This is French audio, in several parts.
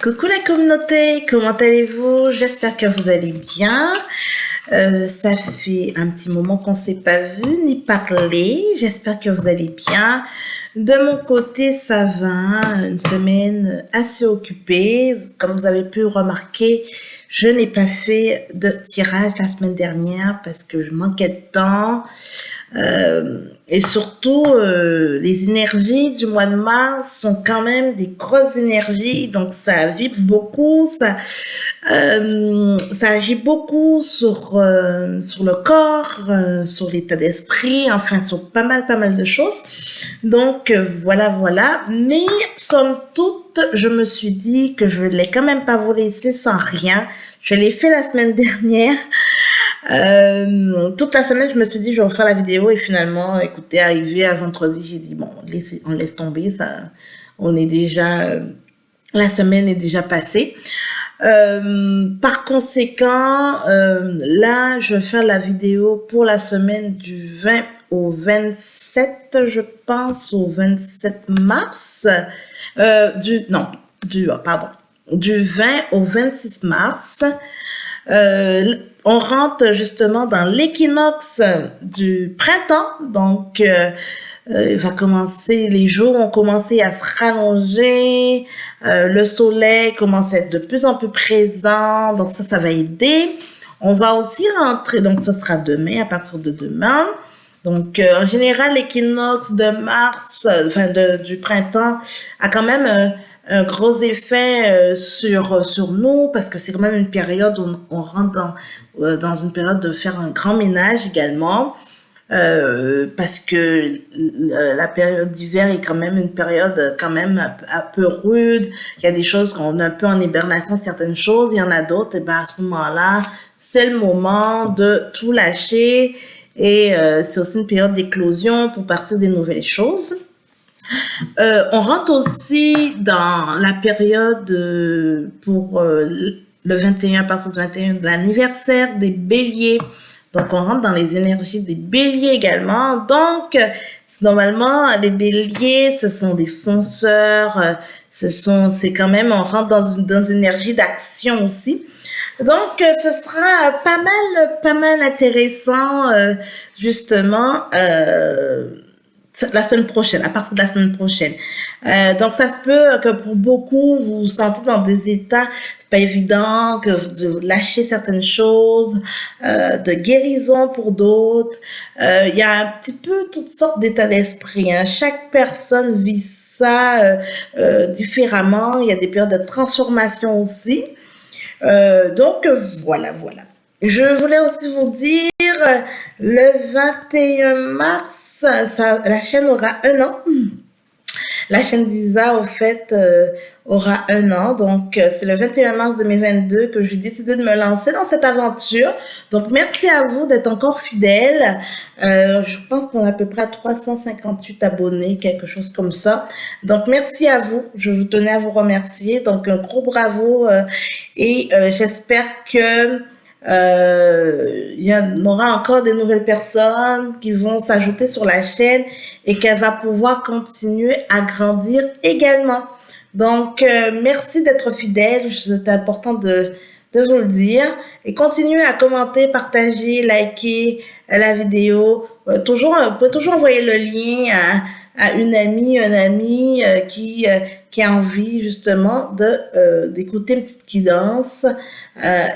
Coucou la communauté, comment allez-vous? J'espère que vous allez bien. Ça fait un petit moment qu'on ne s'est pas vu ni parlé. J'espère que vous allez bien. De mon côté, ça va. Une semaine assez occupée. Comme vous avez pu remarquer, je n'ai pas fait de tirage la semaine dernière parce que je manquais de temps. Et surtout, les énergies du mois de mars sont quand même des grosses énergies, donc ça vibre beaucoup, ça agit beaucoup sur le corps, sur l'état d'esprit, enfin sur pas mal de choses. Donc voilà. Mais somme toute, je me suis dit que je ne l'ai quand même pas vous laisser sans rien. Je l'ai fait la semaine dernière. Toute la semaine, je me suis dit, je vais refaire la vidéo et finalement, écoutez, arrivé à vendredi, j'ai dit, bon, on laisse tomber, ça, on est déjà, la semaine est déjà passée. Par conséquent, là, je vais faire la vidéo pour la semaine du 20 au 27, je pense, au 27 mars, du 20 au 26 mars. On rentre justement dans l'équinoxe du printemps, donc il va commencer, les jours ont commencé à se rallonger, le soleil commence à être de plus en plus présent, donc ça va aider. On va aussi rentrer, donc ce sera demain, à partir de demain. Donc en général, l'équinoxe de mars, du printemps, a quand même un gros effet sur nous parce que c'est quand même une période où on rentre dans une période de faire un grand ménage également. Parce que la période d'hiver est quand même une période quand même un peu rude. Il y a des choses qu'on a un peu en hibernation, certaines choses. Il y en a d'autres, et ben à ce moment-là, c'est le moment de tout lâcher. Et c'est aussi une période d'éclosion pour partir des nouvelles choses. On rentre aussi dans la période pour le 21, à partir du 21, de l'anniversaire des béliers. Donc, on rentre dans les énergies des béliers également. Donc, normalement, les béliers, ce sont des fonceurs. C'est quand même, on rentre dans une énergie d'action aussi. Donc, ce sera pas mal intéressant, justement, la semaine prochaine, à partir de la semaine prochaine. Donc, ça se peut que pour beaucoup, vous vous sentez dans des états pas évidents, de lâcher certaines choses, de guérison pour d'autres. Il y a un petit peu toutes sortes d'états d'esprit. Hein. Chaque personne vit ça différemment. Il y a des périodes de transformation aussi. Donc, voilà. Je voulais aussi vous dire, le 21 mars, la chaîne aura 1 an. La chaîne d'Isa, au fait, aura 1 an. Donc, c'est le 21 mars 2022 que j'ai décidé de me lancer dans cette aventure. Donc, merci à vous d'être encore fidèles. Je pense qu'on a à peu près 358 abonnés, quelque chose comme ça. Donc, merci à vous. Je vous tenais à vous remercier. Donc, un gros bravo. Et j'espère que il y en aura encore des nouvelles personnes qui vont s'ajouter sur la chaîne et qu'elle va pouvoir continuer à grandir également. Donc, merci d'être fidèle, c'est important de vous le dire. Et continuez à commenter, partager, liker la vidéo. Vous pouvez toujours envoyer le lien à une amie, un ami qui a envie justement d'écouter une petite guidance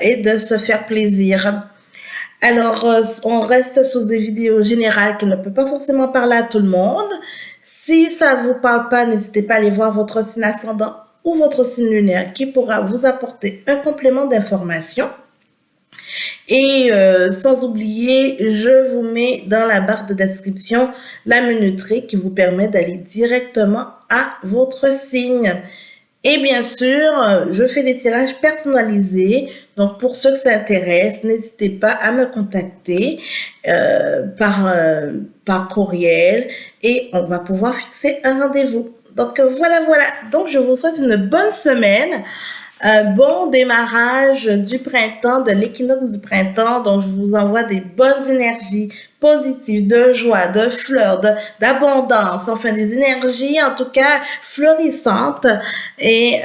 et de se faire plaisir. Alors, on reste sur des vidéos générales qui ne peuvent pas forcément parler à tout le monde. Si ça ne vous parle pas, n'hésitez pas à aller voir votre signe ascendant ou votre signe lunaire qui pourra vous apporter un complément d'information. Et sans oublier, je vous mets dans la barre de description la minuterie qui vous permet d'aller directement à votre signe. Et bien sûr, je fais des tirages personnalisés. Donc, pour ceux que ça intéresse, n'hésitez pas à me contacter par courriel et on va pouvoir fixer un rendez-vous. Donc, voilà. Donc, je vous souhaite une bonne semaine. un bon démarrage du printemps, de l'équinoxe du printemps. Donc, je vous envoie des bonnes énergies positives, de joie, de fleurs, d'abondance, enfin des énergies en tout cas florissantes. Et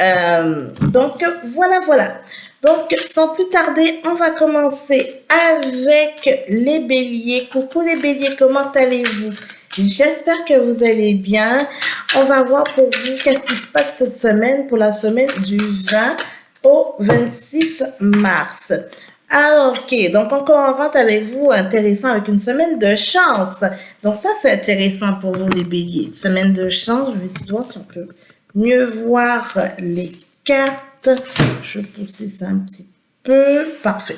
donc, voilà. Donc, sans plus tarder, on va commencer avec les béliers. Coucou les béliers, comment allez-vous? J'espère que vous allez bien. On va voir pour vous qu'est-ce qui se passe cette semaine, pour la semaine du 20 au 26 mars. Ah, ok. Donc, on rentre avec vous intéressant avec une semaine de chance. Donc, ça, c'est intéressant pour vous, les béliers. Semaine de chance. Je vais essayer de voir si on peut mieux voir les cartes. Je vais pousser ça un petit peu. Parfait.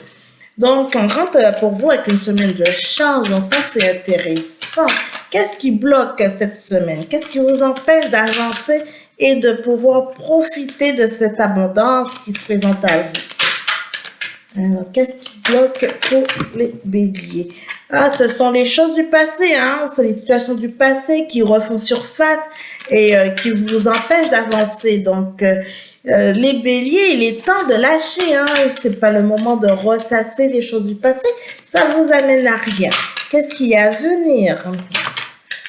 Donc, on rentre pour vous avec une semaine de chance. Donc, ça, c'est intéressant. Qu'est-ce qui bloque cette semaine? Qu'est-ce qui vous empêche d'avancer et de pouvoir profiter de cette abondance qui se présente à vous? Alors, qu'est-ce qui bloque pour les béliers? Ah, ce sont les choses du passé, hein? C'est les situations du passé qui refont surface et qui vous empêchent d'avancer. Donc, les béliers, il est temps de lâcher, hein? C'est pas le moment de ressasser les choses du passé. Ça vous amène à rien. Qu'est-ce qu'il y a à venir?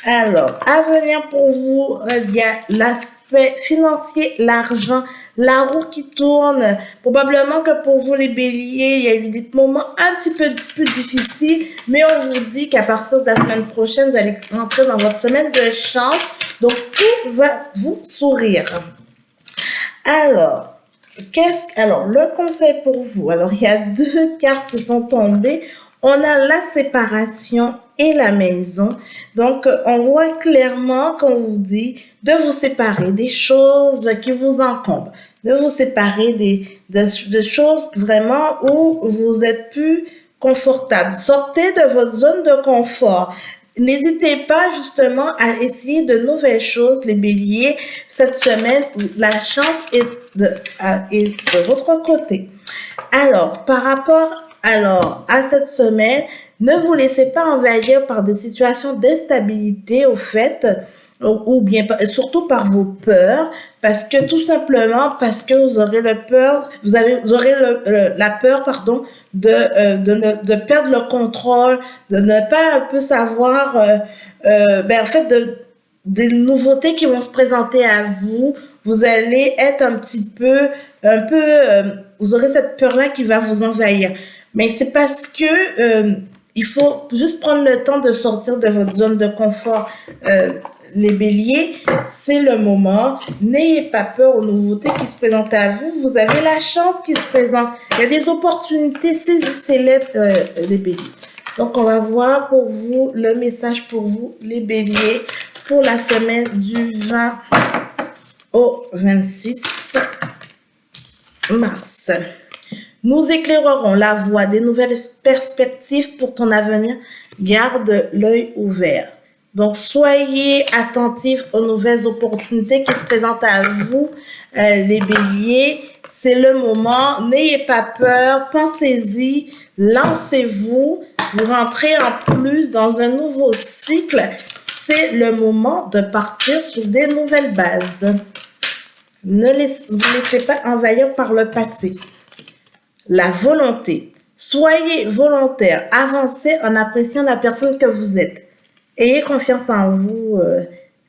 Alors, à venir pour vous, il y a l'aspect financier, l'argent, la roue qui tourne. Probablement que pour vous, les béliers, il y a eu des moments un petit peu plus difficiles, mais on vous dit qu'à partir de la semaine prochaine, vous allez entrer dans votre semaine de chance. Donc, tout va vous sourire. Alors, le conseil pour vous. Alors, il y a 2 cartes qui sont tombées. On a la séparation et la maison. Donc, on voit clairement qu'on vous dit de vous séparer des choses qui vous encombrent, de vous séparer de choses vraiment où vous êtes plus confortable. Sortez de votre zone de confort. N'hésitez pas justement à essayer de nouvelles choses, les béliers. Cette semaine, la chance est de votre côté. Alors, par rapport à cette semaine, ne vous laissez pas envahir par des situations d'instabilité, au fait, ou bien surtout par vos peurs, parce que tout simplement, parce que vous aurez la peur de perdre le contrôle, de ne pas un peu savoir, en fait, des nouveautés qui vont se présenter à vous. Vous allez être vous aurez cette peur-là qui va vous envahir. Mais c'est parce que il faut juste prendre le temps de sortir de votre zone de confort. Les béliers, c'est le moment. N'ayez pas peur aux nouveautés qui se présentent à vous. Vous avez la chance qui se présente. Il y a des opportunités, saisissez-les, les béliers. Donc, on va voir pour vous le message pour vous, les béliers, pour la semaine du 20 au 26 mars. Nous éclairerons la voie des nouvelles perspectives pour ton avenir. Garde l'œil ouvert. Donc, soyez attentifs aux nouvelles opportunités qui se présentent à vous, les béliers. C'est le moment. N'ayez pas peur. Pensez-y. Lancez-vous. Vous rentrez en plus dans un nouveau cycle. C'est le moment de partir sur des nouvelles bases. Ne vous laissez pas envahir par le passé. La volonté. Soyez volontaire. Avancez en appréciant la personne que vous êtes. Ayez confiance en vous,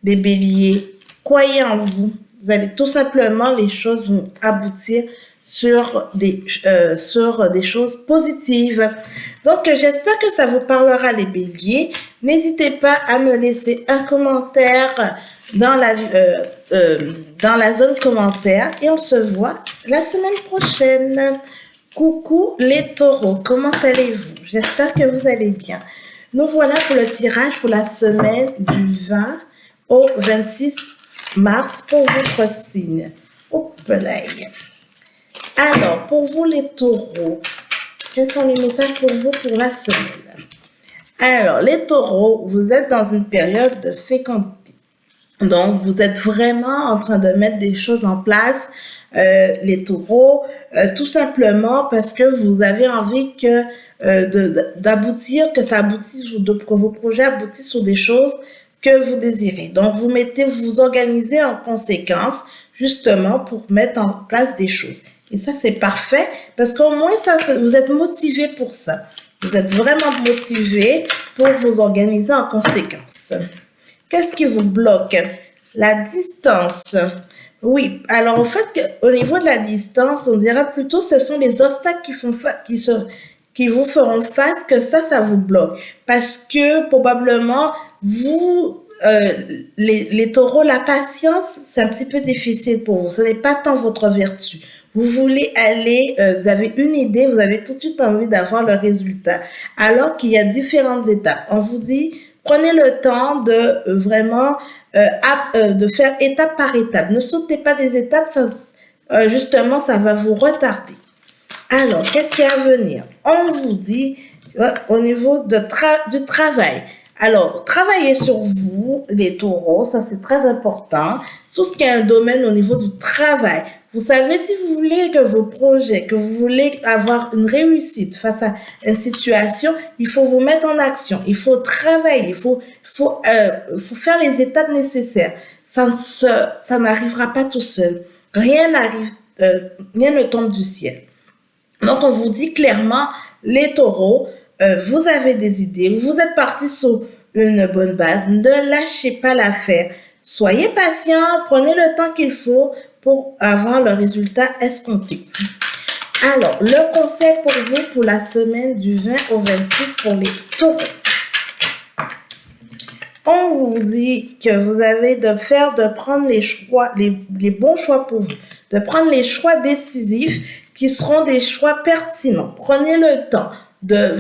les béliers. Croyez en vous. Vous allez tout simplement, les choses vont aboutir sur des choses positives. Donc, j'espère que ça vous parlera, les béliers. N'hésitez pas à me laisser un commentaire dans la zone commentaire et on se voit la semaine prochaine. Coucou les taureaux, comment allez-vous? J'espère que vous allez bien. Nous voilà pour le tirage pour la semaine du 20 au 26 mars pour votre signe. Hop là. Alors, pour vous les taureaux, quels sont les messages pour vous pour la semaine? Alors, les taureaux, vous êtes dans une période de fécondité. Donc, vous êtes vraiment en train de mettre des choses en place, les taureaux, tout simplement parce que vous avez envie d'aboutir, que vos projets aboutissent sur des choses que vous désirez. Donc, vous organisez en conséquence, justement, pour mettre en place des choses. Et ça, c'est parfait parce qu'au moins, ça, vous êtes motivé pour ça. Vous êtes vraiment motivé pour vous organiser en conséquence. Qu'est-ce qui vous bloque? La distance. Oui, alors en fait, au niveau de la distance, on dira plutôt ce sont les obstacles qui vous feront face que ça vous bloque. Parce que probablement, les taureaux, la patience, c'est un petit peu difficile pour vous. Ce n'est pas tant votre vertu. Vous voulez aller, vous avez une idée, vous avez tout de suite envie d'avoir le résultat. Alors qu'il y a différentes étapes. On vous dit, prenez le temps de vraiment de faire étape par étape. Ne sautez pas des étapes, justement, ça va vous retarder. Alors, qu'est-ce qui est à venir? On vous dit, au niveau du travail. Alors, travaillez sur vous, les taureaux, ça c'est très important. Tout ce qui est un domaine au niveau du travail. Vous savez, si vous voulez que vos projets, que vous voulez avoir une réussite face à une situation, il faut vous mettre en action, il faut travailler, il faut faire les étapes nécessaires. Ça n'arrivera pas tout seul. Rien ne tombe du ciel. Donc, on vous dit clairement, les taureaux, vous avez des idées, vous êtes partis sur une bonne base, ne lâchez pas l'affaire. Soyez patient, prenez le temps qu'il faut pour avoir le résultat escompté. Alors, le conseil pour vous pour la semaine du 20 au 26 pour les taureaux. On vous dit que vous avez de prendre les choix, les bons choix pour vous, de prendre les choix décisifs qui seront des choix pertinents. Prenez le temps de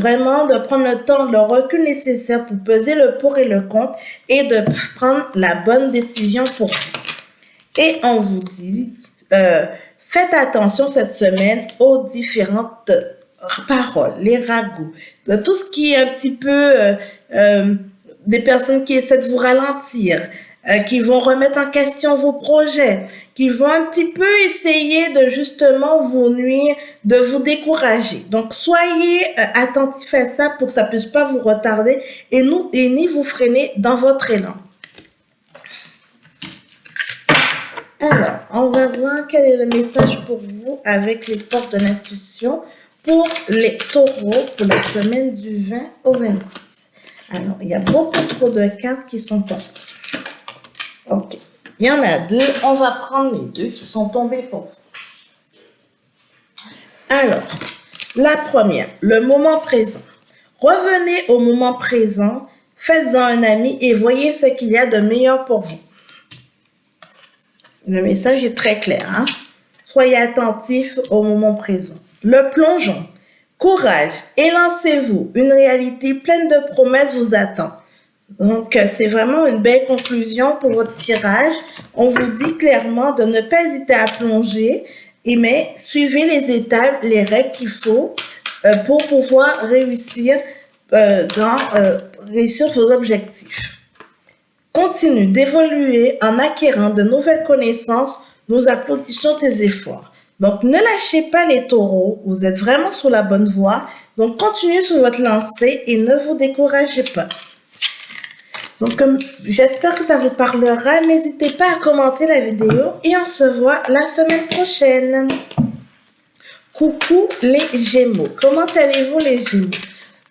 prendre le temps, le recul nécessaire pour peser le pour et le contre et de prendre la bonne décision pour vous. Et on vous dit, faites attention cette semaine aux différentes paroles, les ragots, de tout ce qui est un petit peu des personnes qui essaient de vous ralentir, qui vont remettre en question vos projets, qui vont un petit peu essayer de justement vous nuire, de vous décourager. Donc, soyez attentifs à ça pour que ça ne puisse pas vous retarder et ni vous freiner dans votre élan. Alors, on va voir quel est le message pour vous avec les portes de l'intuition pour les taureaux pour la semaine du 20 au 26. Alors, il y a beaucoup trop de cartes qui sont tombées. Ok. Il y en a deux. On va prendre les deux qui sont tombées pour vous. Alors, la première, le moment présent. Revenez au moment présent, faites-en un ami et voyez ce qu'il y a de meilleur pour vous. Le message est très clair. Hein? Soyez attentifs au moment présent. Le plongeon. Courage, élancez-vous. Une réalité pleine de promesses vous attend. Donc, c'est vraiment une belle conclusion pour votre tirage. On vous dit clairement de ne pas hésiter à plonger, mais suivez les étapes, les règles qu'il faut pour pouvoir réussir réussir vos objectifs. Continue d'évoluer en acquérant de nouvelles connaissances. Nous applaudissons tes efforts. Donc, ne lâchez pas les taureaux. Vous êtes vraiment sur la bonne voie. Donc, continuez sur votre lancée et ne vous découragez pas. Donc, j'espère que ça vous parlera. N'hésitez pas à commenter la vidéo et on se voit la semaine prochaine. Coucou les Gémeaux. Comment allez-vous les Gémeaux?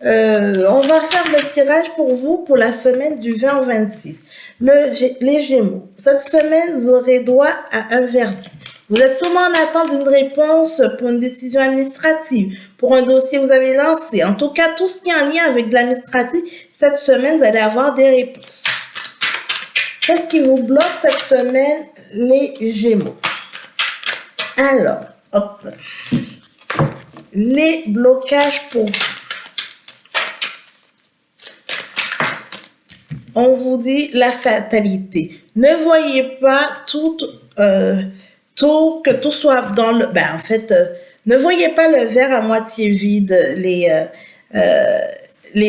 On va faire le tirage pour vous pour la semaine du 20 au 26. Les Gémeaux, cette semaine, vous aurez droit à un verdict. Vous êtes sûrement en attente d'une réponse pour une décision administrative, pour un dossier que vous avez lancé. En tout cas, tout ce qui est en lien avec l'administratif, cette semaine, vous allez avoir des réponses. Qu'est-ce qui vous bloque cette semaine, les Gémeaux? Alors, hop. Les blocages pour vous. On vous dit la fatalité. Ne voyez pas que tout soit dans le... ne voyez pas le verre à moitié vide, les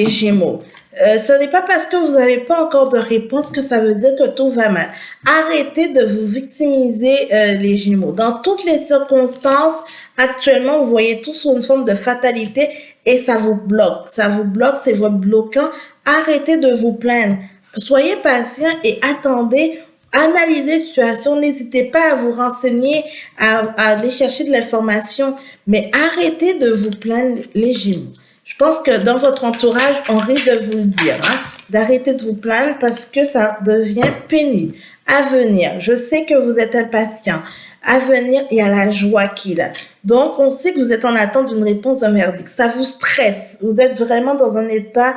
Gémeaux. Ce n'est pas parce que vous n'avez pas encore de réponse que ça veut dire que tout va mal. Arrêtez de vous victimiser, les Gémeaux. Dans toutes les circonstances, actuellement, vous voyez tout sous une forme de fatalité et ça vous bloque. Ça vous bloque, c'est votre bloquant. Arrêtez de vous plaindre. Soyez patient et attendez analysez la situation, n'hésitez pas à vous renseigner, à aller chercher de l'information, mais arrêtez de vous plaindre les Gémeaux. Je pense que dans votre entourage, on risque de vous le dire, hein, d'arrêter de vous plaindre parce que ça devient pénible. À venir, je sais que vous êtes impatient. À venir, il y a la joie qu'il a. Donc, on sait que vous êtes en attente d'une réponse d'un verdict. Ça vous stresse. Vous êtes vraiment dans un état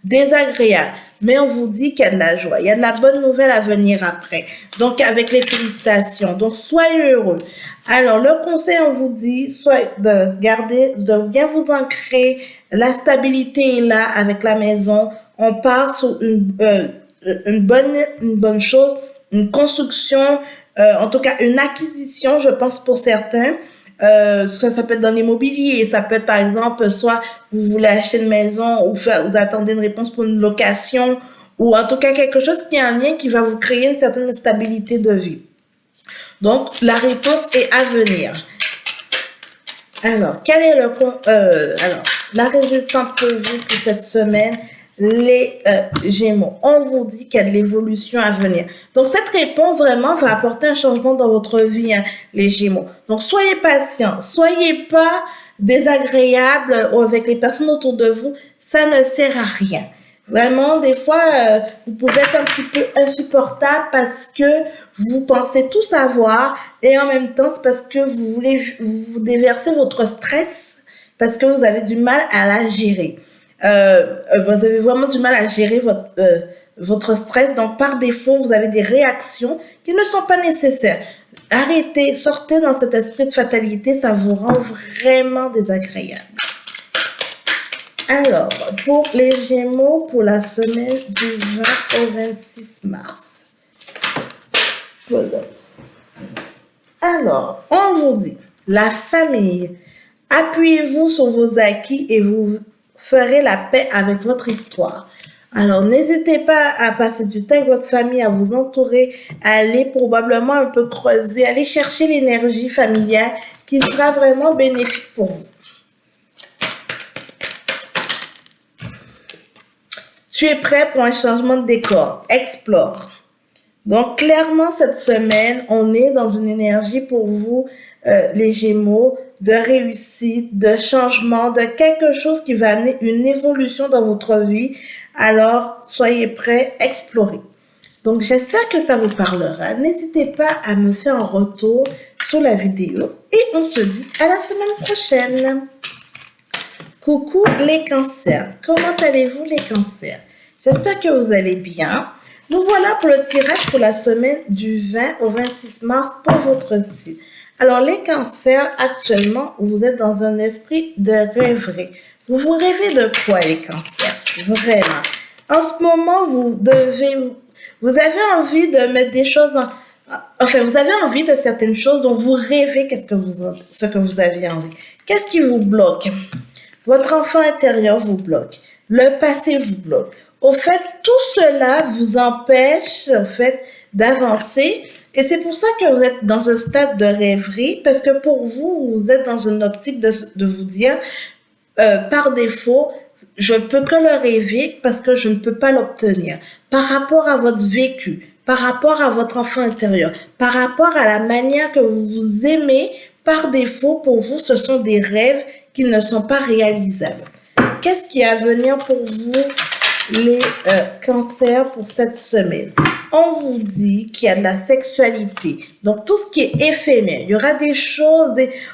désagréable. Mais on vous dit qu'il y a de la joie. Il y a de la bonne nouvelle à venir après. Donc, avec les félicitations. Donc, soyez heureux. Alors, le conseil, on vous dit, soit de garder, de bien vous ancrer. La stabilité est là avec la maison. On part sur une bonne chose, une construction, en tout cas une acquisition, je pense pour certains. Ça peut être dans l'immobilier, ça peut être par exemple, soit vous voulez acheter une maison ou vous attendez une réponse pour une location, ou en tout cas quelque chose qui est en lien qui va vous créer une certaine stabilité de vie. Donc, la réponse est à venir. Alors, quel est la résultante pour vous pour cette semaine? Les Gémeaux, on vous dit qu'il y a de l'évolution à venir. Donc, cette réponse vraiment va apporter un changement dans votre vie, hein, les Gémeaux. Donc, soyez patients, soyez pas désagréables avec les personnes autour de vous, ça ne sert à rien. Vraiment, des fois, vous pouvez être un petit peu insupportable parce que vous pensez tout savoir et en même temps, c'est parce que vous voulez vous déverser votre stress parce que vous avez du mal à la gérer. Vous avez vraiment du mal à gérer votre stress. Donc, par défaut, vous avez des réactions qui ne sont pas nécessaires. Arrêtez, sortez dans cet esprit de fatalité, ça vous rend vraiment désagréable. Alors, pour les Gémeaux, pour la semaine du 20 au 26 mars. Voilà. Alors, on vous dit, la famille, appuyez-vous sur vos acquis et vous ferez la paix avec votre histoire. Alors, n'hésitez pas à passer du temps avec votre famille, à vous entourer, à aller probablement un peu creuser, aller chercher l'énergie familiale qui sera vraiment bénéfique pour vous. Tu es prêt pour un changement de décor? Explore. Donc, clairement, cette semaine, on est dans une énergie pour vous, les Gémeaux, de réussite, de changement, de quelque chose qui va amener une évolution dans votre vie. Alors, soyez prêts, explorez. Donc, j'espère que ça vous parlera. N'hésitez pas à me faire un retour sur la vidéo. Et on se dit à la semaine prochaine. Coucou les cancers. Comment allez-vous les cancers? J'espère que vous allez bien. Nous voilà pour le tirage pour la semaine du 20 au 26 mars pour votre signe. Alors, les cancers, actuellement, vous êtes dans un esprit de rêverie. Vous rêvez de quoi, les cancers? Vraiment. En ce moment, vous avez envie de mettre des choses vous avez envie de certaines choses dont vous rêvez ce que vous avez envie. Qu'est-ce qui vous bloque? Votre enfant intérieur vous bloque. Le passé vous bloque. Au fait, tout cela vous empêche, d'avancer. Et c'est pour ça que vous êtes dans un stade de rêverie, parce que pour vous, vous êtes dans une optique de vous dire, par défaut, je ne peux que le rêver parce que je ne peux pas l'obtenir. Par rapport à votre vécu, par rapport à votre enfant intérieur, par rapport à la manière que vous vous aimez, par défaut, pour vous, ce sont des rêves qui ne sont pas réalisables. Qu'est-ce qui est à venir pour vous, les cancers, pour cette semaine? On vous dit qu'il y a de la sexualité. Donc, tout ce qui est éphémère. Il y aura des choses...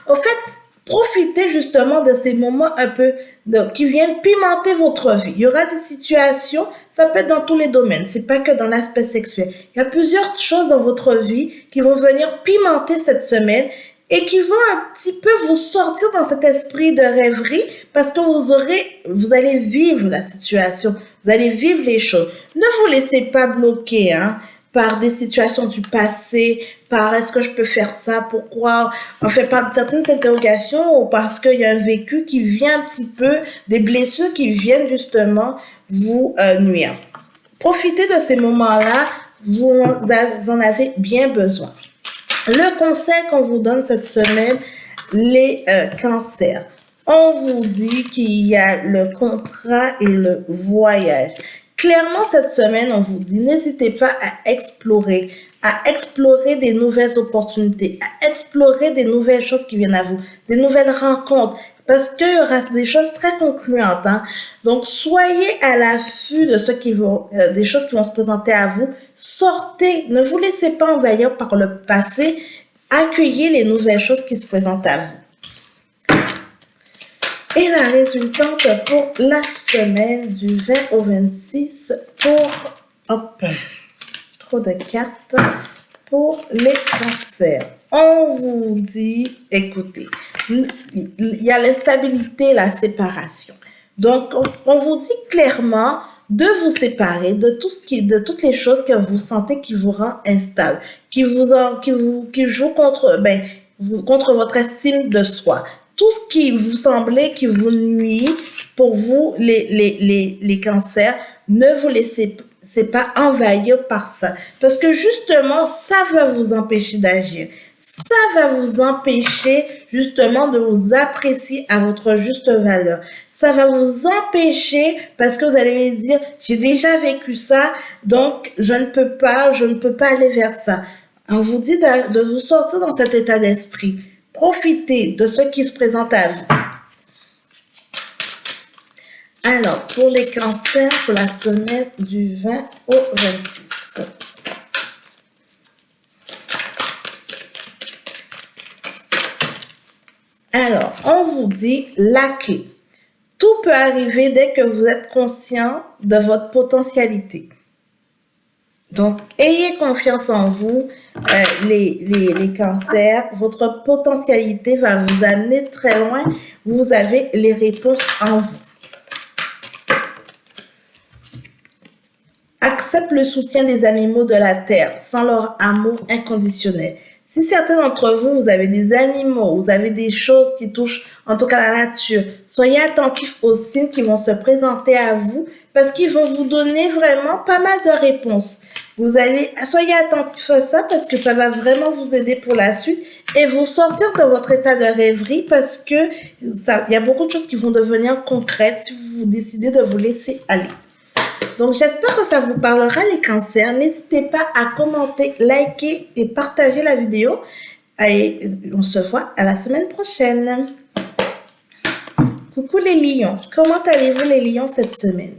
Au fait, profitez justement de ces moments un peu qui viennent pimenter votre vie. Il y aura des situations, ça peut être dans tous les domaines, c'est pas que dans l'aspect sexuel. Il y a plusieurs choses dans votre vie qui vont venir pimenter cette semaine et qui vont un petit peu vous sortir dans cet esprit de rêverie parce que vous allez vivre la situation, vous allez vivre les choses. Ne vous laissez pas bloquer, par des situations du passé, par est-ce que je peux faire ça, pourquoi, par certaines interrogations ou parce qu'il y a un vécu qui vient un petit peu, des blessures qui viennent justement vous nuire. Profitez de ces moments-là, vous en avez bien besoin. Le conseil qu'on vous donne cette semaine, les cancers. On vous dit qu'il y a le contrat et le voyage. Clairement, cette semaine, on vous dit, n'hésitez pas à explorer, à explorer des nouvelles opportunités, à explorer des nouvelles choses qui viennent à vous, des nouvelles rencontres, parce qu'il y aura des choses très concluantes. Hein. Donc, soyez à l'affût de ce qui vont, des choses qui vont se présenter à vous. Sortez, ne vous laissez pas envahir par le passé. Accueillez les nouvelles choses qui se présentent à vous. Et la résultante pour la semaine du 20 au 26 pour, hop, trop de cartes, pour les cancers. On vous dit, écoutez, il y a l'instabilité, la séparation. Donc, on vous dit clairement de vous séparer de de toutes les choses que vous sentez qui vous rend instable, qui joue contre votre estime de soi. Tout ce qui vous semblait qui vous nuit pour vous, les cancers, ne vous laissez pas envahir par ça. Parce que justement, ça va vous empêcher d'agir. Ça va vous empêcher justement de vous apprécier à votre juste valeur. Ça va vous empêcher parce que vous allez dire, j'ai déjà vécu ça, donc je ne peux pas aller vers ça. On vous dit de vous sortir dans cet état d'esprit. Profitez de ce qui se présente à vous. Alors, pour les cancers, pour la semaine du 20 au 26. Alors, on vous dit la clé. Tout peut arriver dès que vous êtes conscient de votre potentialité. Donc, ayez confiance en vous, les cancers. Votre potentialité va vous amener très loin. Vous avez les réponses en vous. Accepte le soutien des animaux de la terre sans leur amour inconditionnel. Si certains d'entre vous, vous avez des animaux, vous avez des choses qui touchent en tout cas la nature, soyez attentifs aux signes qui vont se présenter à vous parce qu'ils vont vous donner vraiment pas mal de réponses. Soyez attentifs à ça parce que ça va vraiment vous aider pour la suite et vous sortir de votre état de rêverie parce que il y a beaucoup de choses qui vont devenir concrètes si vous décidez de vous laisser aller. Donc, j'espère que ça vous parlera les cancers. N'hésitez pas à commenter, liker et partager la vidéo. Et on se voit à la semaine prochaine. Coucou les lions. Comment allez-vous les lions cette semaine?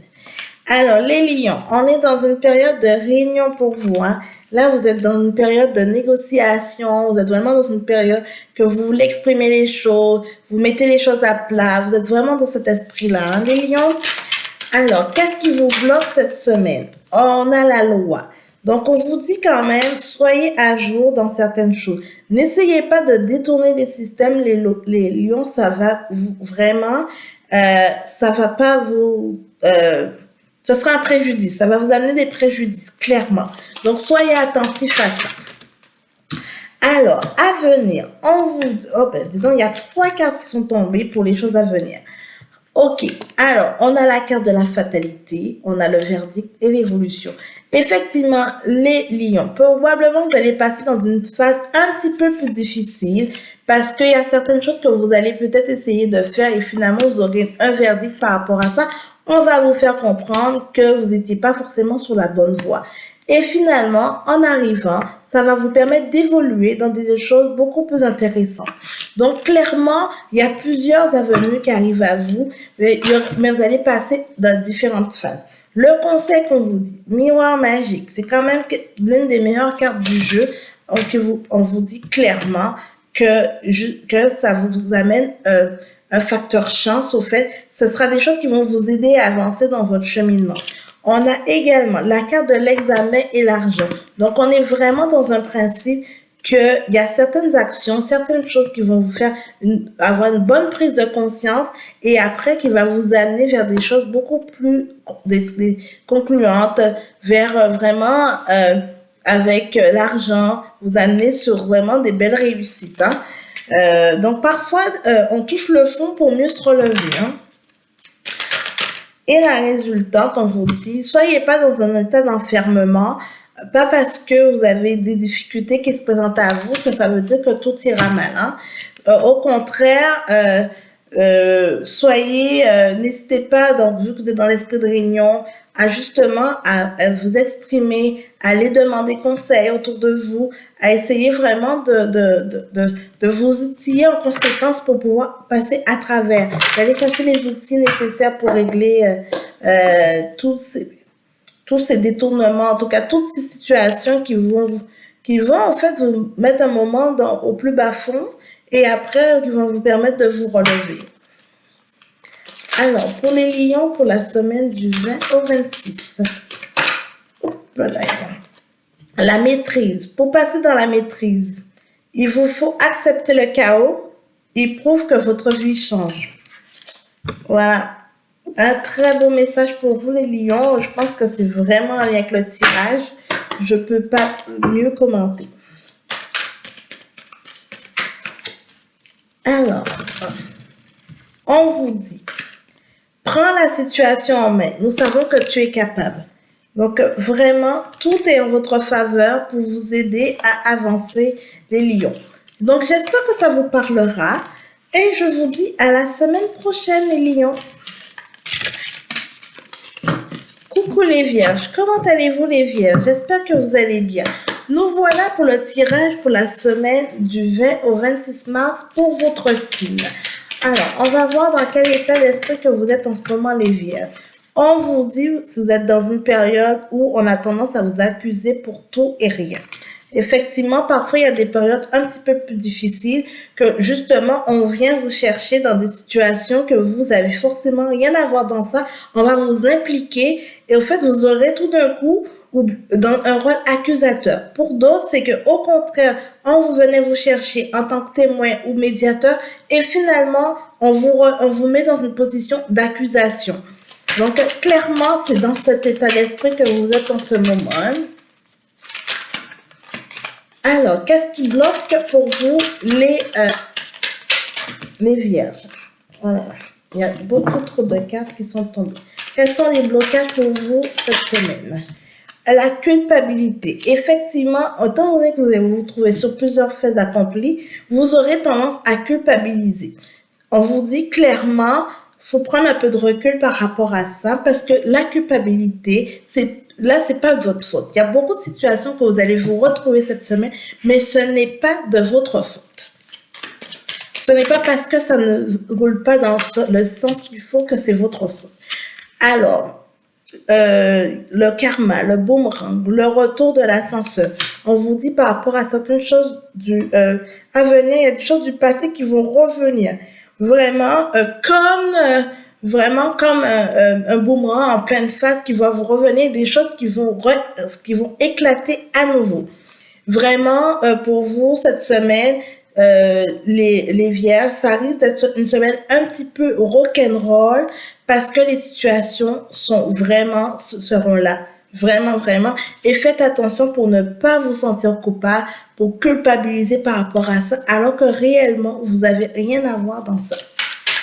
Alors, les lions, on est dans une période de réunion pour vous. Hein. Là, vous êtes dans une période de négociation. Vous êtes vraiment dans une période que vous voulez exprimer les choses. Vous mettez les choses à plat. Vous êtes vraiment dans cet esprit-là. Hein, les lions. Alors, qu'est-ce qui vous bloque cette semaine? On a la loi. Donc, on vous dit quand même, soyez à jour dans certaines choses. N'essayez pas de détourner les systèmes. Les lions, ça va vous, vraiment, ça va pas vous... ce sera un préjudice. Ça va vous amener des préjudices, clairement. Donc, soyez attentifs à ça. Alors, à venir, on vous... Oh ben, dis donc, il y a 3 cartes qui sont tombées pour les choses à venir. Ok, alors, on a la carte de la fatalité, on a le verdict et l'évolution. Effectivement, les lions, probablement vous allez passer dans une phase un petit peu plus difficile parce qu'il y a certaines choses que vous allez peut-être essayer de faire et finalement vous aurez un verdict par rapport à ça. On va vous faire comprendre que vous n'étiez pas forcément sur la bonne voie. Et finalement, en arrivant, ça va vous permettre d'évoluer dans des choses beaucoup plus intéressantes. Donc, clairement, il y a plusieurs avenues qui arrivent à vous, mais vous allez passer dans différentes phases. Le conseil qu'on vous dit, miroir magique, c'est quand même l'une des meilleures cartes du jeu. On vous dit clairement que ça vous amène un facteur chance. Au fait, ce sera des choses qui vont vous aider à avancer dans votre cheminement. On a également la carte de l'examen et l'argent. Donc, on est vraiment dans un principe qu'il y a certaines actions, certaines choses qui vont vous faire avoir une bonne prise de conscience et après qui va vous amener vers des choses beaucoup plus concluantes, vers vraiment avec l'argent, vous amener sur vraiment des belles réussites. Hein. Donc, parfois, on touche le fond pour mieux se relever. Hein. Et la résultante, on vous dit, soyez pas dans un état d'enfermement, pas parce que vous avez des difficultés qui se présentent à vous que ça veut dire que tout ira mal. Hein. Au contraire, n'hésitez pas, donc vu que vous êtes dans l'esprit de réunion, à justement à vous exprimer, à aller demander conseil autour de vous, à essayer vraiment de vous outiller en conséquence pour pouvoir passer à travers, d'aller chercher les outils nécessaires pour régler tous ces détournements, en tout cas toutes ces situations qui vont en fait vous mettre un moment au plus bas fond et après qui vont vous permettre de vous relever. Alors, pour les lions, pour la semaine du 20 au 26, voilà. La maîtrise. Pour passer dans la maîtrise, il vous faut accepter le chaos. Il prouve que votre vie change. Voilà. Un très beau message pour vous les lions. Je pense que c'est vraiment en lien avec le tirage. Je ne peux pas mieux commenter. Alors, on vous dit, prends la situation en main. Nous savons que tu es capable. Donc, vraiment, tout est en votre faveur pour vous aider à avancer les lions. Donc, j'espère que ça vous parlera. Et je vous dis à la semaine prochaine, les lions. Coucou les vierges, comment allez-vous les vierges? J'espère que vous allez bien. Nous voilà pour le tirage pour la semaine du 20 au 26 mars pour votre signe. Alors, on va voir dans quel état d'esprit que vous êtes en ce moment les vierges. On vous dit si vous êtes dans une période où on a tendance à vous accuser pour tout et rien. Effectivement, parfois, il y a des périodes un petit peu plus difficiles que, justement, on vient vous chercher dans des situations que vous avez forcément rien à voir dans ça. On va vous impliquer et au fait, vous aurez tout d'un coup dans un rôle accusateur. Pour d'autres, c'est que au contraire, on vous venait vous chercher en tant que témoin ou médiateur et finalement, on vous met dans une position d'accusation. Donc, clairement, c'est dans cet état d'esprit que vous êtes en ce moment. Alors, qu'est-ce qui bloque pour vous les vierges? Voilà. Il y a beaucoup trop de cartes qui sont tombées. Quels sont les blocages pour vous cette semaine? La culpabilité. Effectivement, étant donné que vous allez vous trouver sur plusieurs faits accomplis, vous aurez tendance à culpabiliser. On vous dit clairement, il faut prendre un peu de recul par rapport à ça parce que la culpabilité, c'est pas de votre faute. Il y a beaucoup de situations que vous allez vous retrouver cette semaine, mais ce n'est pas de votre faute. Ce n'est pas parce que ça ne roule pas dans le sens qu'il faut que c'est votre faute. Alors, le karma, le boomerang, le retour de l'ascenseur. On vous dit par rapport à certaines choses à venir, il y a des choses du passé qui vont revenir. Vraiment comme un boomerang en pleine phase qui va vous revenir, des choses qui vont éclater à nouveau. Vraiment, pour vous, cette semaine, les vierges, ça risque d'être une semaine un petit peu rock'n'roll parce que les situations seront là. Vraiment, vraiment. Et faites attention pour ne pas vous sentir coupable, pour culpabiliser par rapport à ça, alors que réellement, vous n'avez rien à voir dans ça.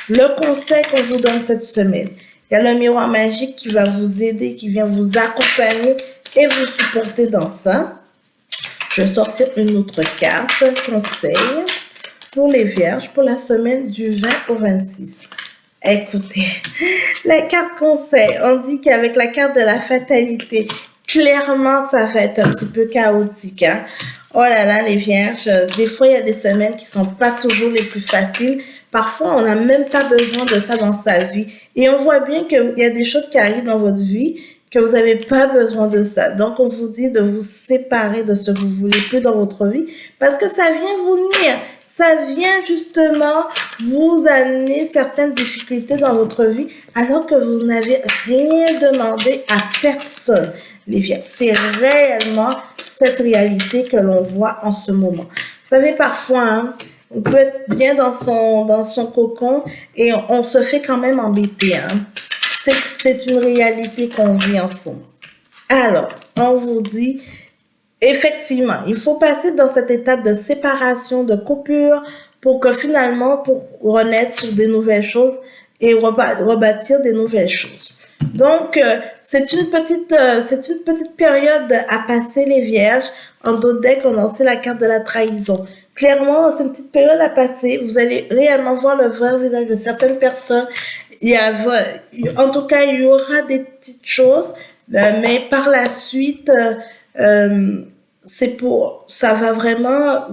Le conseil qu'on vous donne cette semaine, il y a le miroir magique qui va vous aider, qui vient vous accompagner et vous supporter dans ça. Je vais sortir une autre carte, conseil pour les vierges pour la semaine du 20 au 26. Écoutez, la carte conseil, on dit qu'avec la carte de la fatalité, clairement, ça va être un petit peu chaotique. Hein? Oh là là, les vierges, des fois, il y a des semaines qui sont pas toujours les plus faciles. Parfois, on n'a même pas besoin de ça dans sa vie. Et on voit bien qu'il y a des choses qui arrivent dans votre vie que vous n'avez pas besoin de ça. Donc, on vous dit de vous séparer de ce que vous voulez plus dans votre vie parce que ça vient vous nuire. Ça vient justement vous amener certaines difficultés dans votre vie alors que vous n'avez rien demandé à personne. Les vierges, c'est réellement cette réalité que l'on voit en ce moment. Vous savez, parfois, hein, on peut être bien dans son cocon et on se fait quand même embêter. Hein. C'est une réalité qu'on vit en ce moment. Alors, on vous dit, effectivement, il faut passer dans cette étape de séparation, de coupure, pour que finalement, pour renaître sur des nouvelles choses et rebâtir des nouvelles choses. Donc, c'est une petite période à passer les vierges. En d'autres decks, on a aussi la carte de la trahison. Clairement, c'est une petite période à passer. Vous allez réellement voir le vrai visage de certaines personnes il y a, en tout cas, il y aura des petites choses, mais par la suite, ça va vraiment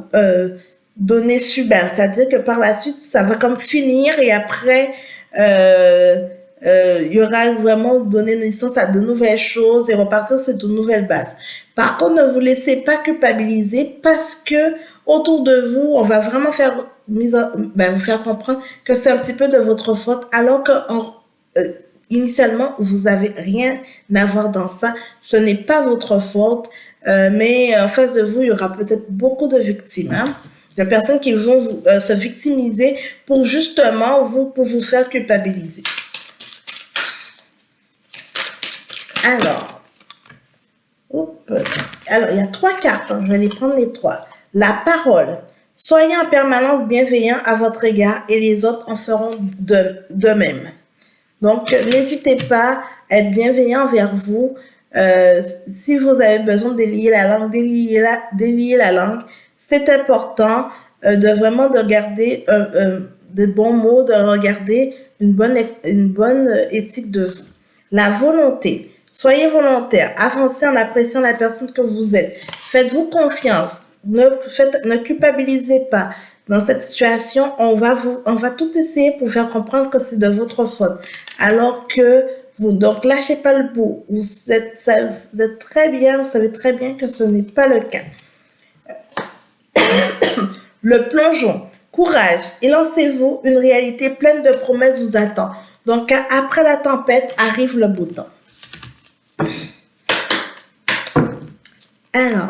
donner super. C'est-à-dire que par la suite, ça va comme finir et après, euh, il y aura vraiment donné naissance à de nouvelles choses et repartir sur de nouvelles bases. Par contre, ne vous laissez pas culpabiliser parce que autour de vous, on va vraiment vous faire comprendre que c'est un petit peu de votre faute, alors que initialement, vous avez rien à voir dans ça. Ce n'est pas votre faute, mais en face de vous, il y aura peut-être beaucoup de victimes. Hein, de personnes qui vont se victimiser pour justement pour vous faire culpabiliser. Alors, il y a 3 cartes, hein, je vais les prendre les 3. La parole. Soyez en permanence bienveillant à votre égard et les autres en feront de même. Donc, n'hésitez pas à être bienveillant envers vous. Si vous avez besoin de délier la langue, délier la langue. C'est important de vraiment de garder de bons mots, de regarder une bonne éthique de vous. La volonté. Soyez volontaire. Avancez en appréciant la personne que vous êtes. Faites-vous confiance. Ne culpabilisez pas. Dans cette situation, on va tout essayer pour faire comprendre que c'est de votre faute. Alors que donc lâchez pas le bout. Vous êtes très bien, vous savez très bien que ce n'est pas le cas. Le plongeon. Courage et lancez-vous. Une réalité pleine de promesses vous attend. Donc après la tempête arrive le beau temps. Alors,